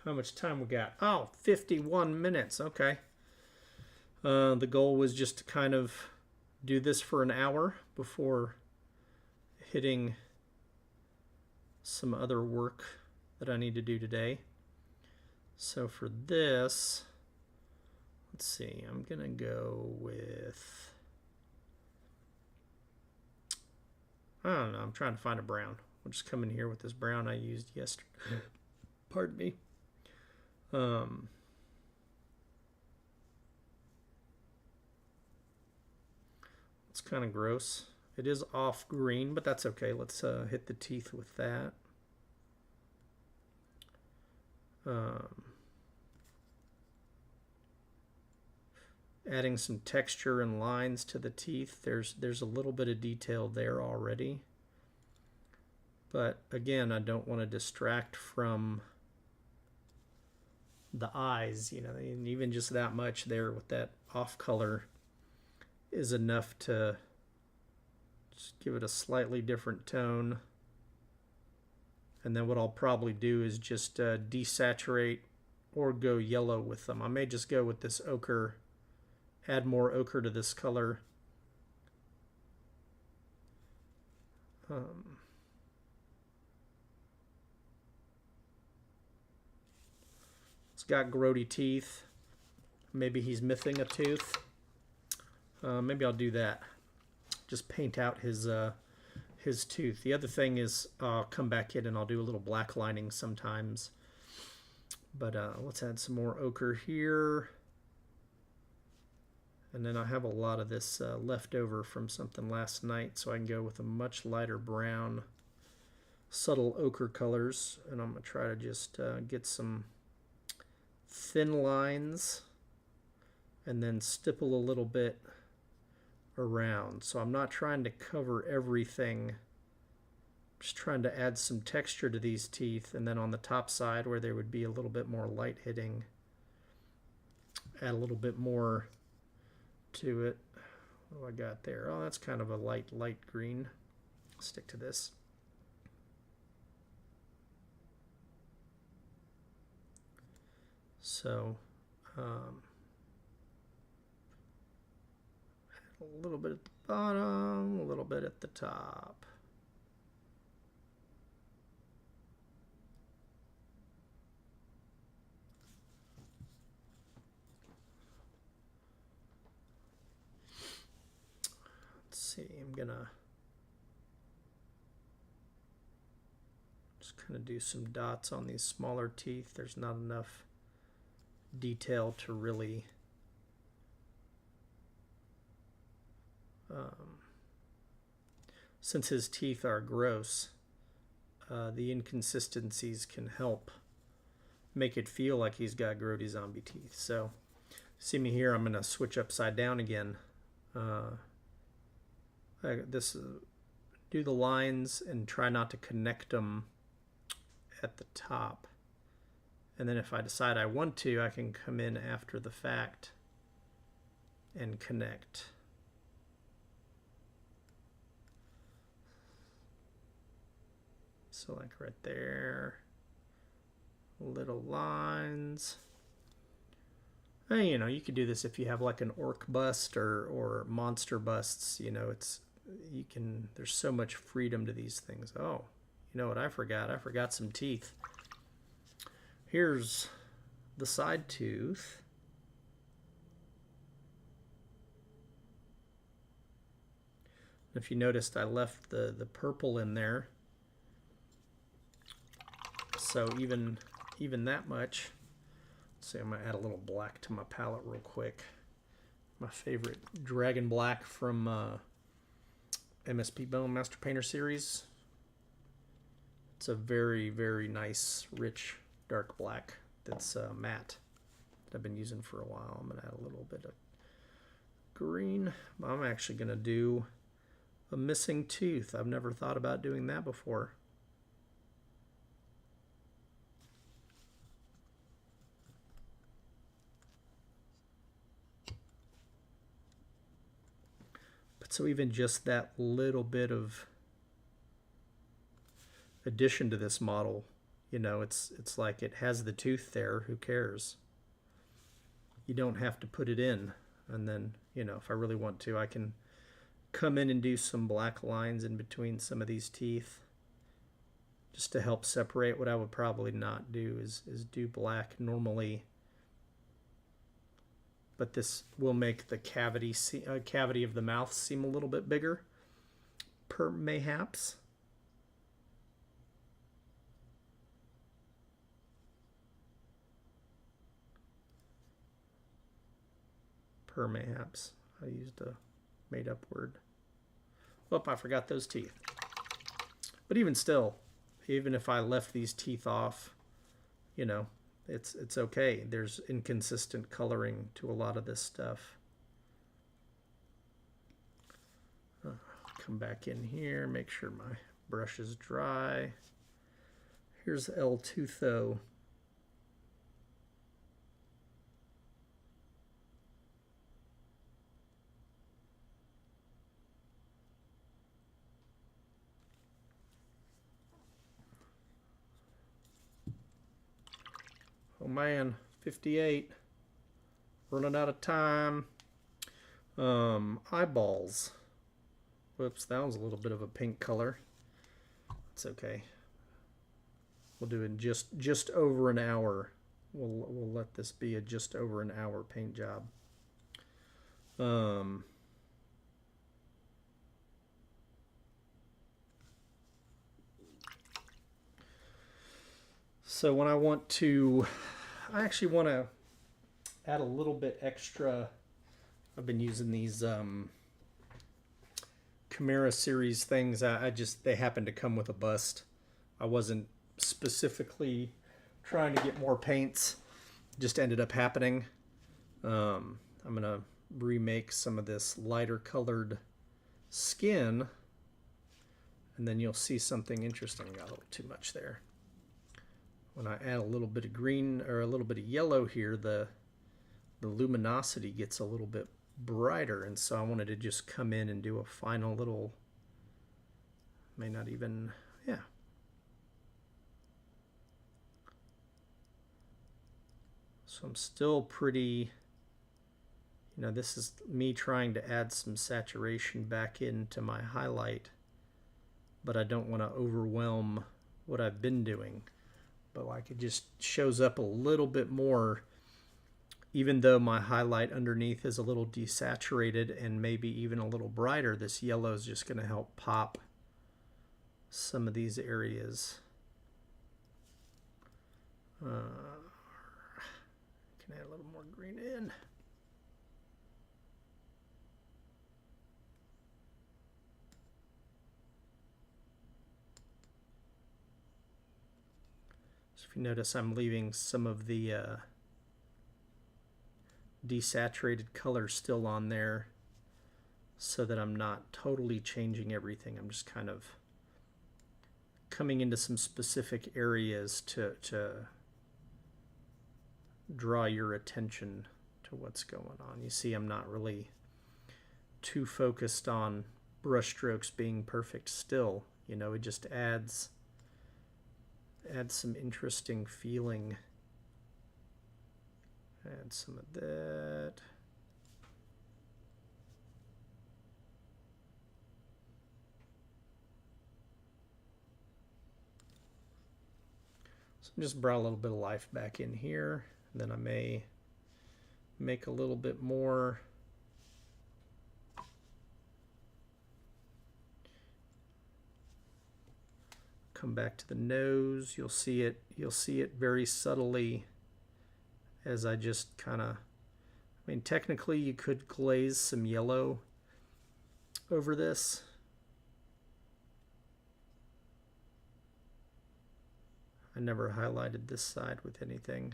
How much time we got? Oh, 51 minutes. Okay. The goal was just to kind of do this for an hour before hitting some other work that I need to do today. So for this, let's see, I'm going to go with, I don't know, I'm trying to find a brown. We'll just come in here with this brown I used yesterday. Pardon me. It's kind of gross. It is off green, but that's okay. Let's hit the teeth with that. Adding some texture and lines to the teeth. There's a little bit of detail there already. But again, I don't want to distract from the eyes, you know, and even just that much there with that off color is enough to just give it a slightly different tone. And then what I'll probably do is just desaturate or go yellow with them. I may just go with this ochre, add more ochre to this color. It's got grody teeth. Maybe he's missing a tooth. Maybe I'll do that. Just paint out his tooth. The other thing is I'll come back in and I'll do a little black lining sometimes. But let's add some more ochre here. And then I have a lot of this left over from something last night, so I can go with a much lighter brown, subtle ochre colors. And I'm going to try to just get some thin lines and then stipple a little bit around. So I'm not trying to cover everything. I'm just trying to add some texture to these teeth, and then on the top side where there would be a little bit more light hitting, add a little bit more to it. What do I got there? Oh, that's kind of a light green. Stick to this. So a little bit at the bottom, a little bit at the top. Let's see, I'm gonna just kind of do some dots on these smaller teeth. There's not enough detail to really since his teeth are gross, the inconsistencies can help make it feel like he's got grody zombie teeth. So see me here, I'm going to switch upside down again. Do the lines and try not to connect them at the top. And then if I decide I want to, I can come in after the fact and connect. So like right there, little lines. And, you know, you could do this if you have like an orc bust or monster busts. You know, there's so much freedom to these things. Oh, you know what I forgot? I forgot some teeth. Here's the side tooth. If you noticed, I left the purple in there. So even that much. Let's see, I'm going to add a little black to my palette real quick. My favorite Dragon Black from MSP Bone Master Painter series. It's a very, very nice, rich, dark black that's matte that I've been using for a while. I'm going to add a little bit of green. I'm actually going to do a missing tooth. I've never thought about doing that before. But so even just that little bit of addition to this model, you know, it's like it has the tooth there. Who cares? You don't have to put it in. And then, you know, if I really want to, I can come in and do some black lines in between some of these teeth just to help separate. What I would probably not do is do black normally, but this will make the cavity of the mouth seem a little bit bigger, mayhaps. Mayhaps. I used a made-up word. Oh, I forgot those teeth. But even still, even if I left these teeth off, you know, it's okay. There's inconsistent coloring to a lot of this stuff. Come back in here, make sure my brush is dry. Here's L tooth though. Oh man, 58. Running out of time. Eyeballs. Whoops, that was a little bit of a pink color. It's okay. We'll do it just over an hour. We'll let this be a just over an hour paint job. So when I actually want to add a little bit extra. I've been using these Chimera series things. They happen to come with a bust. I wasn't specifically trying to get more paints. Just ended up happening. I'm gonna remake some of this lighter colored skin, and then you'll see something interesting. Got a little too much there. When I add a little bit of green or a little bit of yellow here, the luminosity gets a little bit brighter, and so I wanted to just come in and do a final little, may not even, yeah. So I'm still pretty, you know, this is me trying to add some saturation back into my highlight, but I don't want to overwhelm what I've been doing. But like it just shows up a little bit more, even though my highlight underneath is a little desaturated and maybe even a little brighter. This yellow is just going to help pop some of these areas. Can add a little more green in. you notice, I'm leaving some of the desaturated color still on there so that I'm not totally changing everything. I'm just kind of coming into some specific areas to draw your attention to what's going on. You see, I'm not really too focused on brush strokes being perfect still. You know, it just adds some interesting feeling. Add some of that. So just brought a little bit of life back in here. And then I may make a little bit more. Come back to the nose. You'll see it very subtly as I just kind of, I mean, technically you could glaze some yellow over this. I never highlighted this side with anything.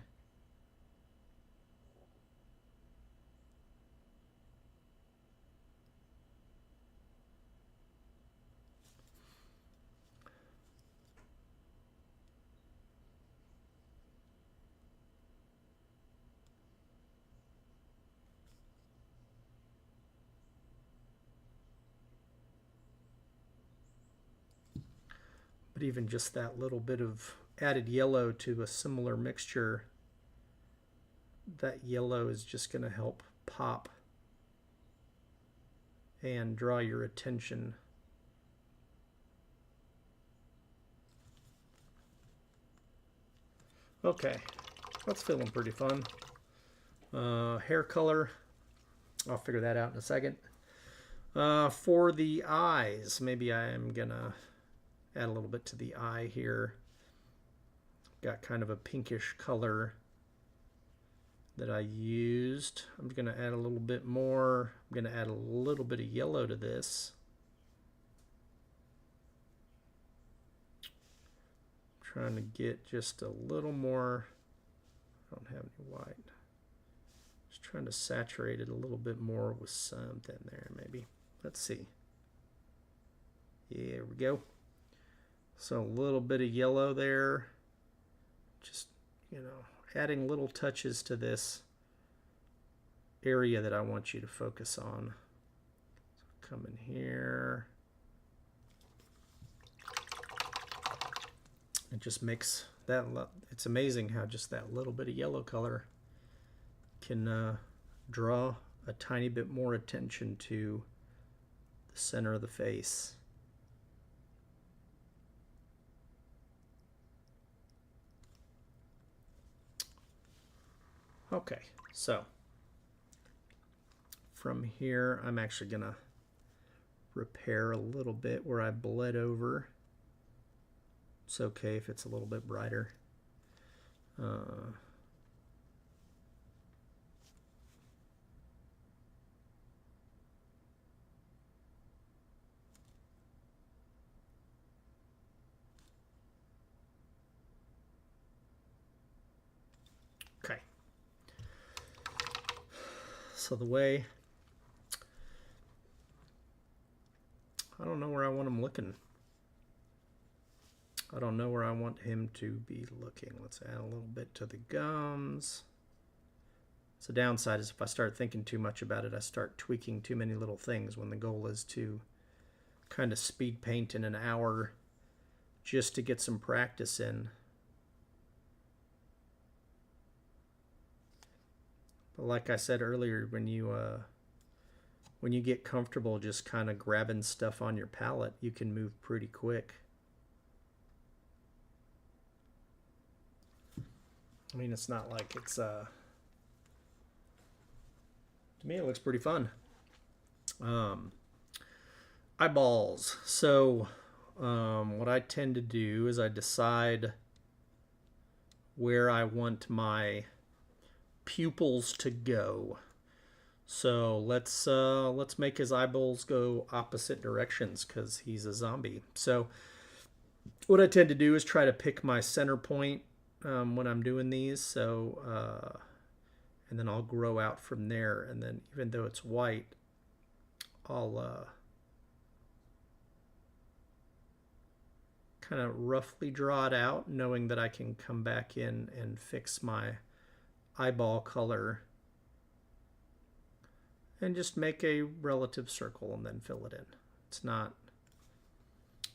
But even just that little bit of added yellow to a similar mixture, that yellow is just going to help pop and draw your attention. Okay, that's feeling pretty fun. Hair color, I'll figure that out in a second. For the eyes, maybe I am gonna add a little bit to the eye here. Got kind of a pinkish color that I used. I'm going to add a little bit more. I'm going to add a little bit of yellow to this. I'm trying to get just a little more. I don't have any white. Just trying to saturate it a little bit more with something there maybe. Let's see. There we go. So a little bit of yellow there. Just, you know, adding little touches to this area that I want you to focus on. So come in here. It just makes that, it's amazing how just that little bit of yellow color can draw a tiny bit more attention to the center of the face. Okay, so from here, I'm actually gonna repair a little bit where I bled over. It's okay if it's a little bit brighter. Okay. So the way, I don't know where I want him looking. I don't know where I want him to be looking. Let's add a little bit to the gums. So the downside is if I start thinking too much about it, I start tweaking too many little things when the goal is to kind of speed paint in an hour just to get some practice in. But like I said earlier, when you get comfortable just kind of grabbing stuff on your palette, you can move pretty quick. I mean, it's not like it's to me it looks pretty fun. Eyeballs. So what I tend to do is I decide where I want my pupils to go. So let's make his eyeballs go opposite directions because he's a zombie. So what I tend to do is try to pick my center point when I'm doing these, so and then I'll grow out from there. And then even though it's white, I'll kind of roughly draw it out, knowing that I can come back in and fix my eyeball color and just make a relative circle and then fill it in. It's not,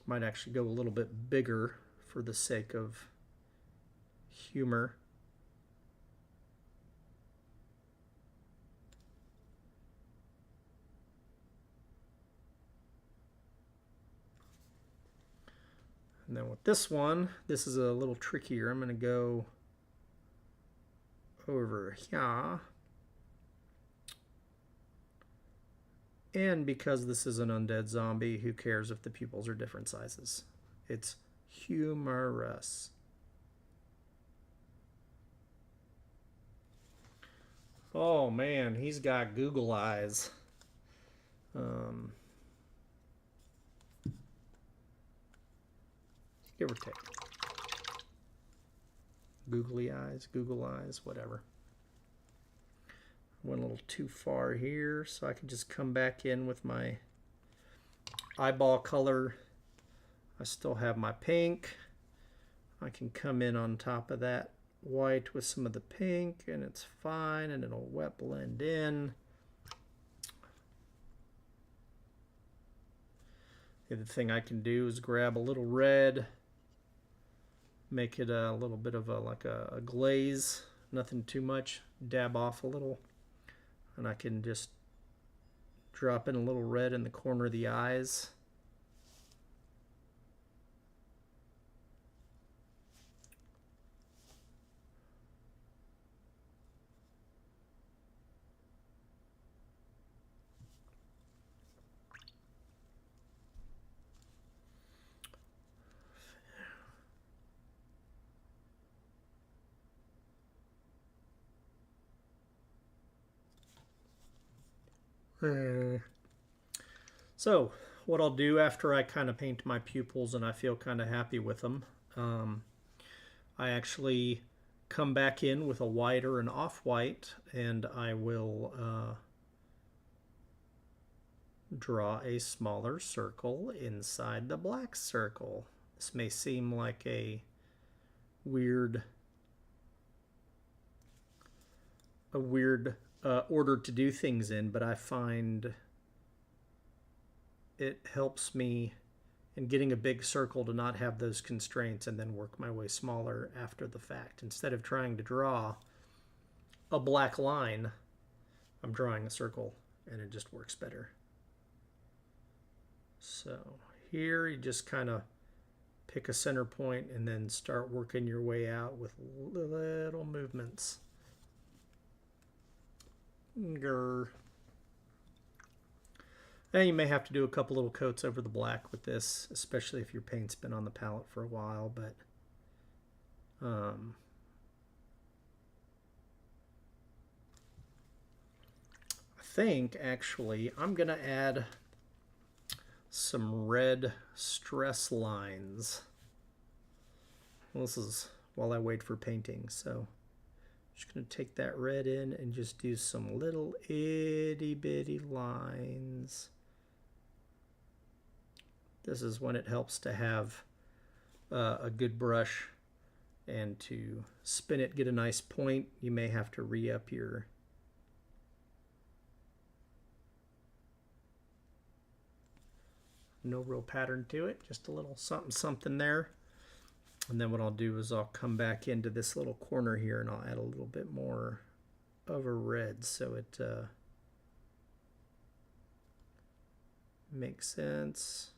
might actually go a little bit bigger for the sake of humor. And then with this one, this is a little trickier. I'm going to go over here. And because this is an undead zombie, who cares if the pupils are different sizes? It's humorous. Oh man, he's got Google eyes. Give or take. Googly eyes, Google eyes, whatever. Went a little too far here, so I can just come back in with my eyeball color. I still have my pink. I can come in on top of that white with some of the pink, and it's fine, and it'll wet blend in. The other thing I can do is grab a little red, make it a little bit of like a glaze, nothing too much, dab off a little, and I can just drop in a little red in the corner of the eyes. So what I'll do after I kind of paint my pupils and I feel kind of happy with them, I actually come back in with a white or an off-white, and I will draw a smaller circle inside the black circle. This may seem like a weird order to do things in, but I find it helps me in getting a big circle to not have those constraints and then work my way smaller after the fact. Instead of trying to draw a black line, I'm drawing a circle and it just works better. So here you just kind of pick a center point and then start working your way out with little movements. Grr. And you may have to do a couple little coats over the black with this, especially if your paint's been on the palette for a while, but I think actually I'm going to add some red stress lines. Well, this is while I wait for painting, so just going to take that red in and just do some little itty bitty lines. This is when it helps to have a good brush and to spin it, get a nice point. You may have to re-up your no real pattern to it, just a little something something there. And then what I'll do is I'll come back into this little corner here and I'll add a little bit more of a red so it makes sense.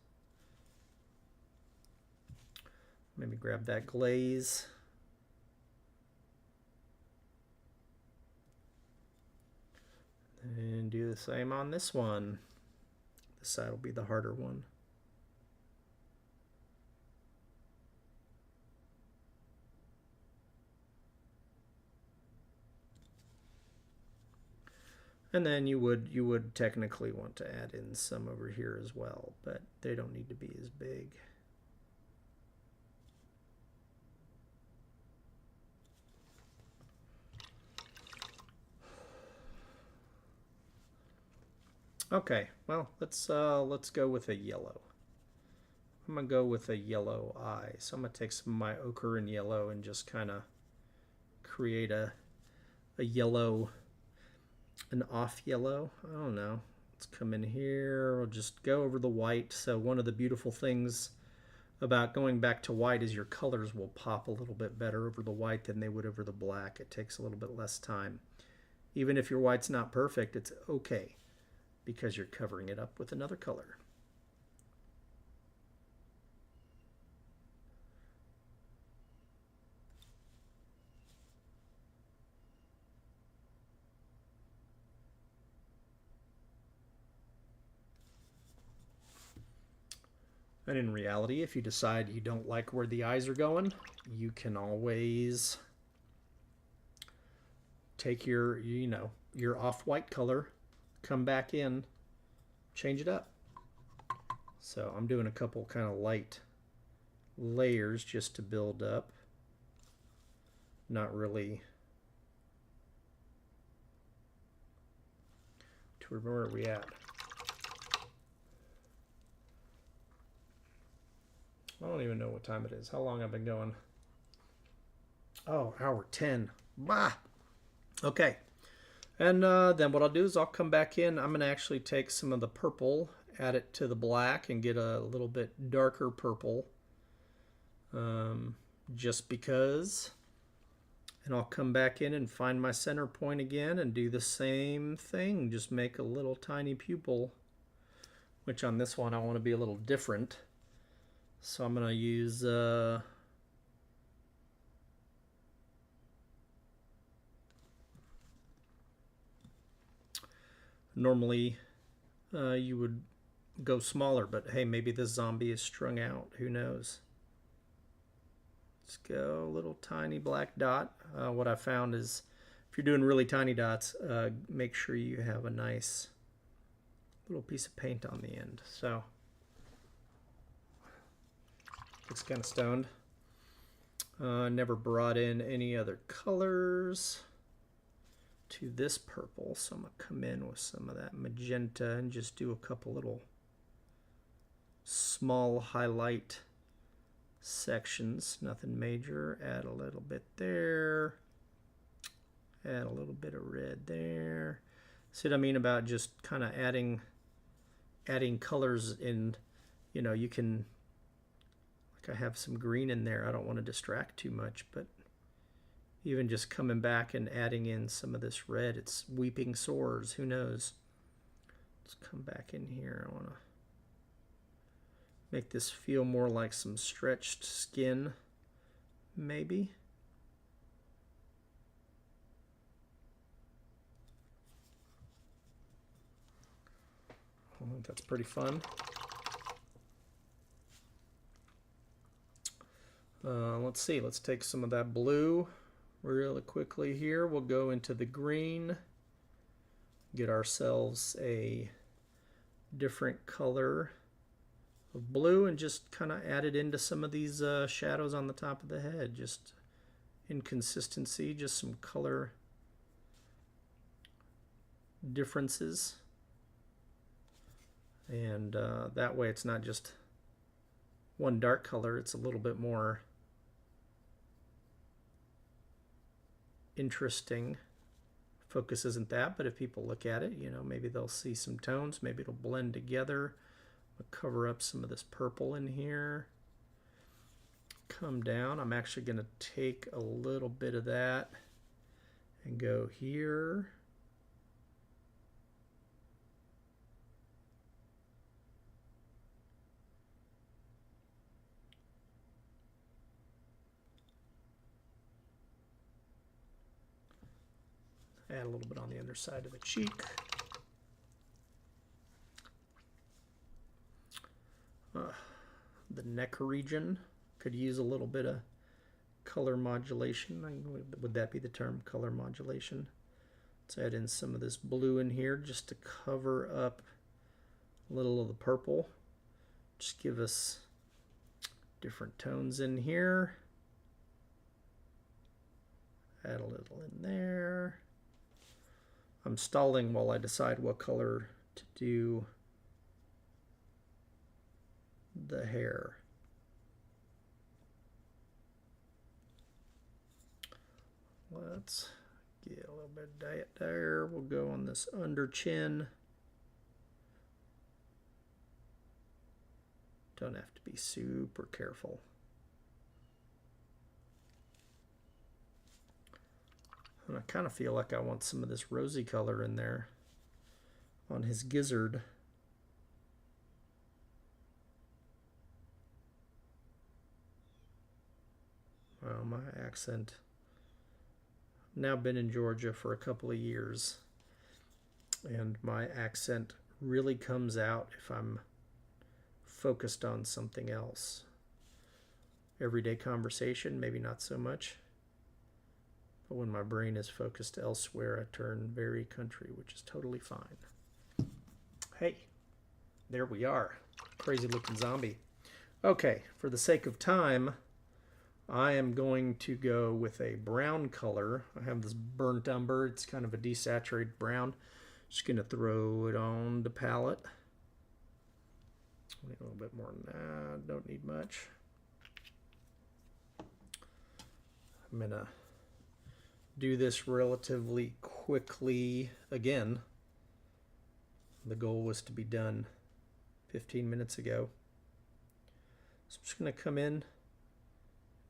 Maybe grab that glaze. And do the same on this one. This side will be the harder one. And then you would technically want to add in some over here as well, but they don't need to be as big. Okay, well, let's go with a yellow. I'm gonna go with a yellow eye. So I'm gonna take some of my ochre and yellow and just kind of create a yellow, an off yellow. I don't know. Let's come in here. We'll just go over the white. So one of the beautiful things about going back to white is your colors will pop a little bit better over the white than they would over the black. It takes a little bit less time. Even if your white's not perfect, it's okay because you're covering it up with another color. And in reality, if you decide you don't like where the eyes are going, you can always take your, your off-white color, come back in, change it up. So I'm doing a couple kind of light layers just to build up. Not really. Where are we at? I don't even know what time it is. How long I've been going? Oh, hour 10. Bah! Okay. And then what I'll do is I'll come back in. I'm going to actually take some of the purple, add it to the black, and get a little bit darker purple. Just because. And I'll come back in and find my center point again and do the same thing. Just make a little tiny pupil, which on this one I want to be a little different. So I'm going to use normally you would go smaller, but hey, maybe this zombie is strung out. Who knows? Let's go a little tiny black dot. What I found is if you're doing really tiny dots, make sure you have a nice little piece of paint on the end. So it's kind of stoned. Never brought in any other colors to this purple, so I'm going to come in with some of that magenta and just do a couple little small highlight sections. Nothing major. Add a little bit there. Add a little bit of red there. See what I mean about just kind of adding colors in, you can, like I have some green in there. I don't want to distract too much, but even just coming back and adding in some of this red, it's weeping sores. Who knows? Let's come back in here. I want to make this feel more like some stretched skin, maybe. I think that's pretty fun. Let's see. Let's take some of that blue really quickly here. We'll go into the green. Get ourselves a different color of blue and just kind of add it into some of these shadows on the top of the head. Just inconsistency, just some color differences. And that way it's not just one dark color, it's a little bit more interesting. Focus isn't that, but if people look at it, maybe they'll see some tones, maybe it'll blend together. I'll cover up some of this purple in here. Come down. I'm actually going to take a little bit of that and go here. Add a little bit on the underside of the cheek. The neck region could use a little bit of color modulation. Would that be the term, color modulation? Let's add in some of this blue in here just to cover up a little of the purple. Just give us different tones in here. Add a little in there. I'm stalling while I decide what color to do the hair. Let's get a little bit of that there. We'll go on this under chin. Don't have to be super careful. And I kind of feel like I want some of this rosy color in there on his gizzard. Well, my accent. I've now been in Georgia for a couple of years, and my accent really comes out if I'm focused on something else. Everyday conversation, maybe not so much. But when my brain is focused elsewhere, I turn very country, which is totally fine. Hey, there we are. Crazy looking zombie. Okay, for the sake of time, I am going to go with a brown color. I have this burnt umber. It's kind of a desaturated brown. Just going to throw it on the palette. A little bit more than that. Don't need much. I'm going to do this relatively quickly again. The goal was to be done 15 minutes ago. So I'm just going to come in,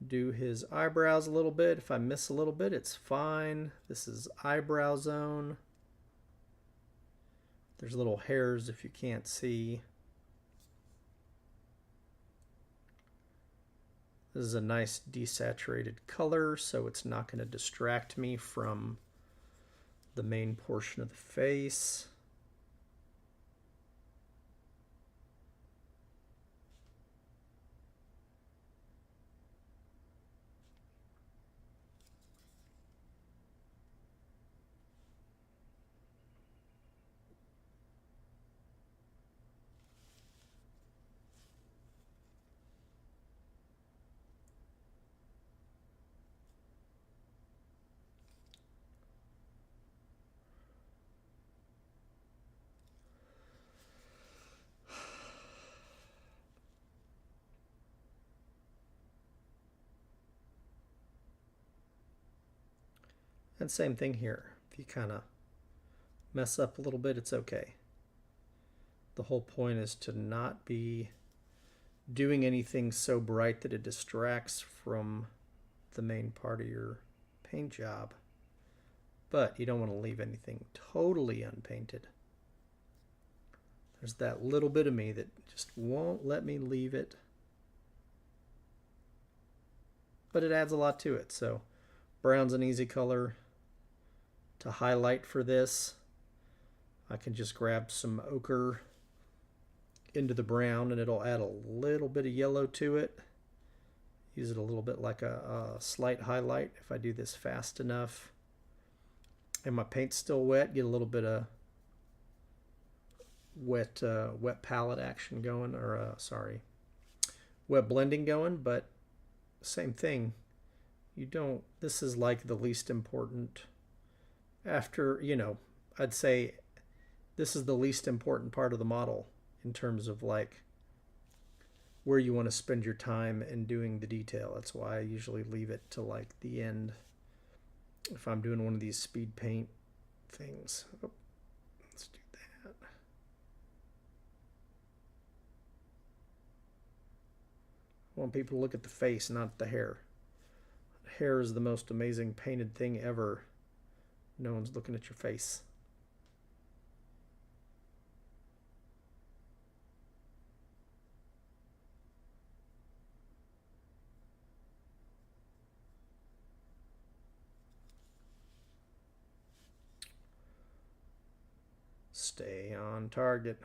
do his eyebrows a little bit. If I miss a little bit, it's fine. This is eyebrow zone. There's little hairs if you can't see. This is a nice desaturated color, so it's not going to distract me from the main portion of the face. And same thing here. If you kind of mess up a little bit, it's okay. The whole point is to not be doing anything so bright that it distracts from the main part of your paint job. But you don't want to leave anything totally unpainted. There's that little bit of me that just won't let me leave it. But it adds a lot to it. So brown's an easy color to highlight for this. I can just grab some ochre into the brown and it'll add a little bit of yellow to it. Use it a little bit like a slight highlight if I do this fast enough. And my paint's still wet, get a little bit of wet palette action going, or wet blending going, but same thing. This is like the least important after, I'd say this is the least important part of the model in terms of like where you want to spend your time in doing the detail. That's why I usually leave it to like the end if I'm doing one of these speed paint things. Oh, let's do that. I want people to look at the face, not the hair. Hair is the most amazing painted thing ever. No one's looking at your face. Stay on target.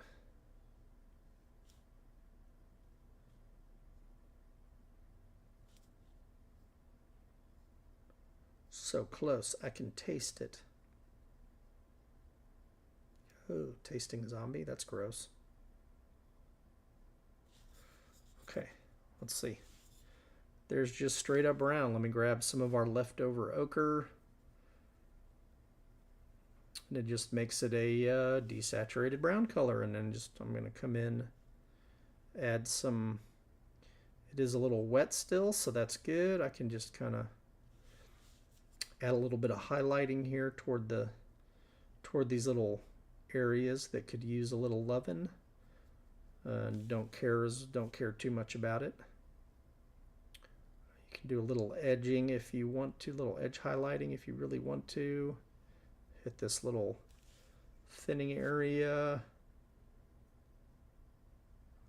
So close, I can taste it. Oh, tasting zombie, that's gross. Okay, let's see. There's just straight up brown. Let me grab some of our leftover ochre. And it just makes it a desaturated brown color. And then I'm going to come in, add some, it is a little wet still, so that's good. I can just kind of add a little bit of highlighting here toward these little areas that could use a little loving. Don't care too much about it. You can do a little edging if you want to, little edge highlighting if you really want to. Hit this little thinning area.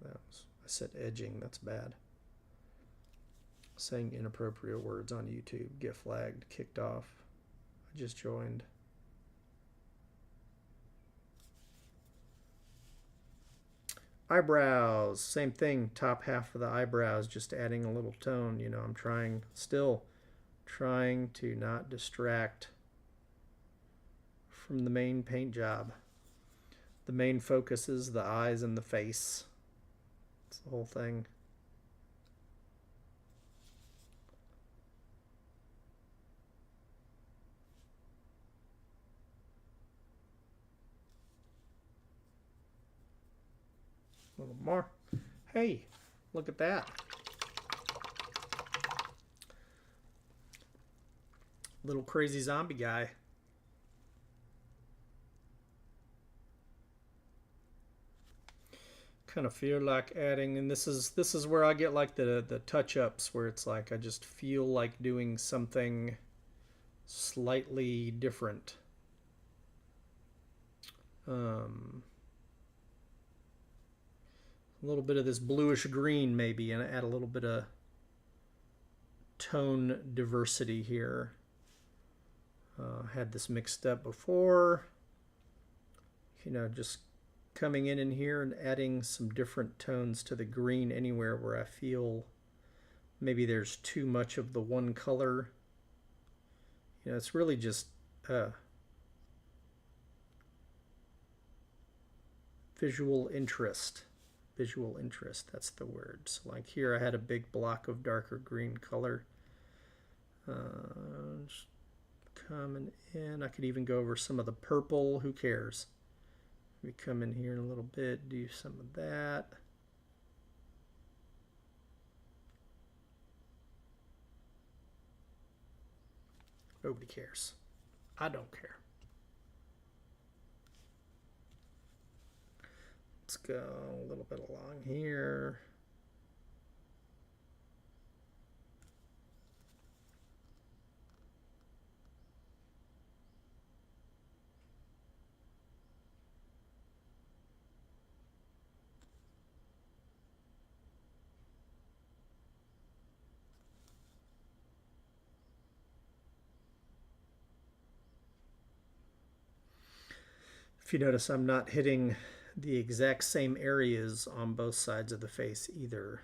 I said edging, that's bad. Saying inappropriate words on YouTube. Get flagged, kicked off. I just joined. Eyebrows, same thing, top half of the eyebrows, just adding a little tone. You know, I'm still trying to not distract from the main paint job. The main focus is the eyes and the face. It's the whole thing. A little more. Hey, look at that. Little crazy zombie guy. Kind of feel like adding, and this is where I get like the touch-ups, where it's like I just feel like doing something slightly different. A little bit of this bluish green maybe, and add a little bit of tone diversity here. Had this mixed up before. You know, just coming in here and adding some different tones to the green anywhere where I feel maybe there's too much of the one color. You know, it's really just visual interest. Visual interest, that's the word. So like here I had a big block of darker green color. Just coming in, I could even go over some of the purple, who cares? We come in here in a little bit, do some of that. Nobody cares. I don't care. Let's go a little bit along here. If you notice, I'm not hitting the exact same areas on both sides of the face either.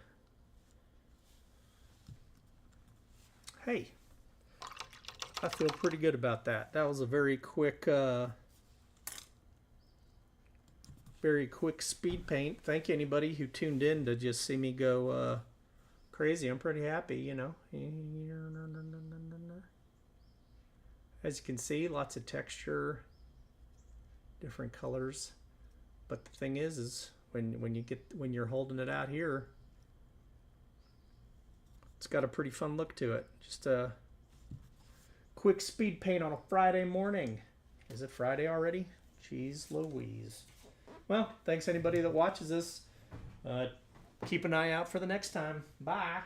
Hey, I feel pretty good about that. That was a very quick speed paint. Thank you anybody who tuned in to just see me go crazy. I'm pretty happy, you know. As you can see, lots of texture, different colors. But the thing is when you're holding it out here, it's got a pretty fun look to it. Just a quick speed paint on a Friday morning. Is it Friday already? Jeez Louise. Well, thanks anybody that watches this. Keep an eye out for the next time. Bye.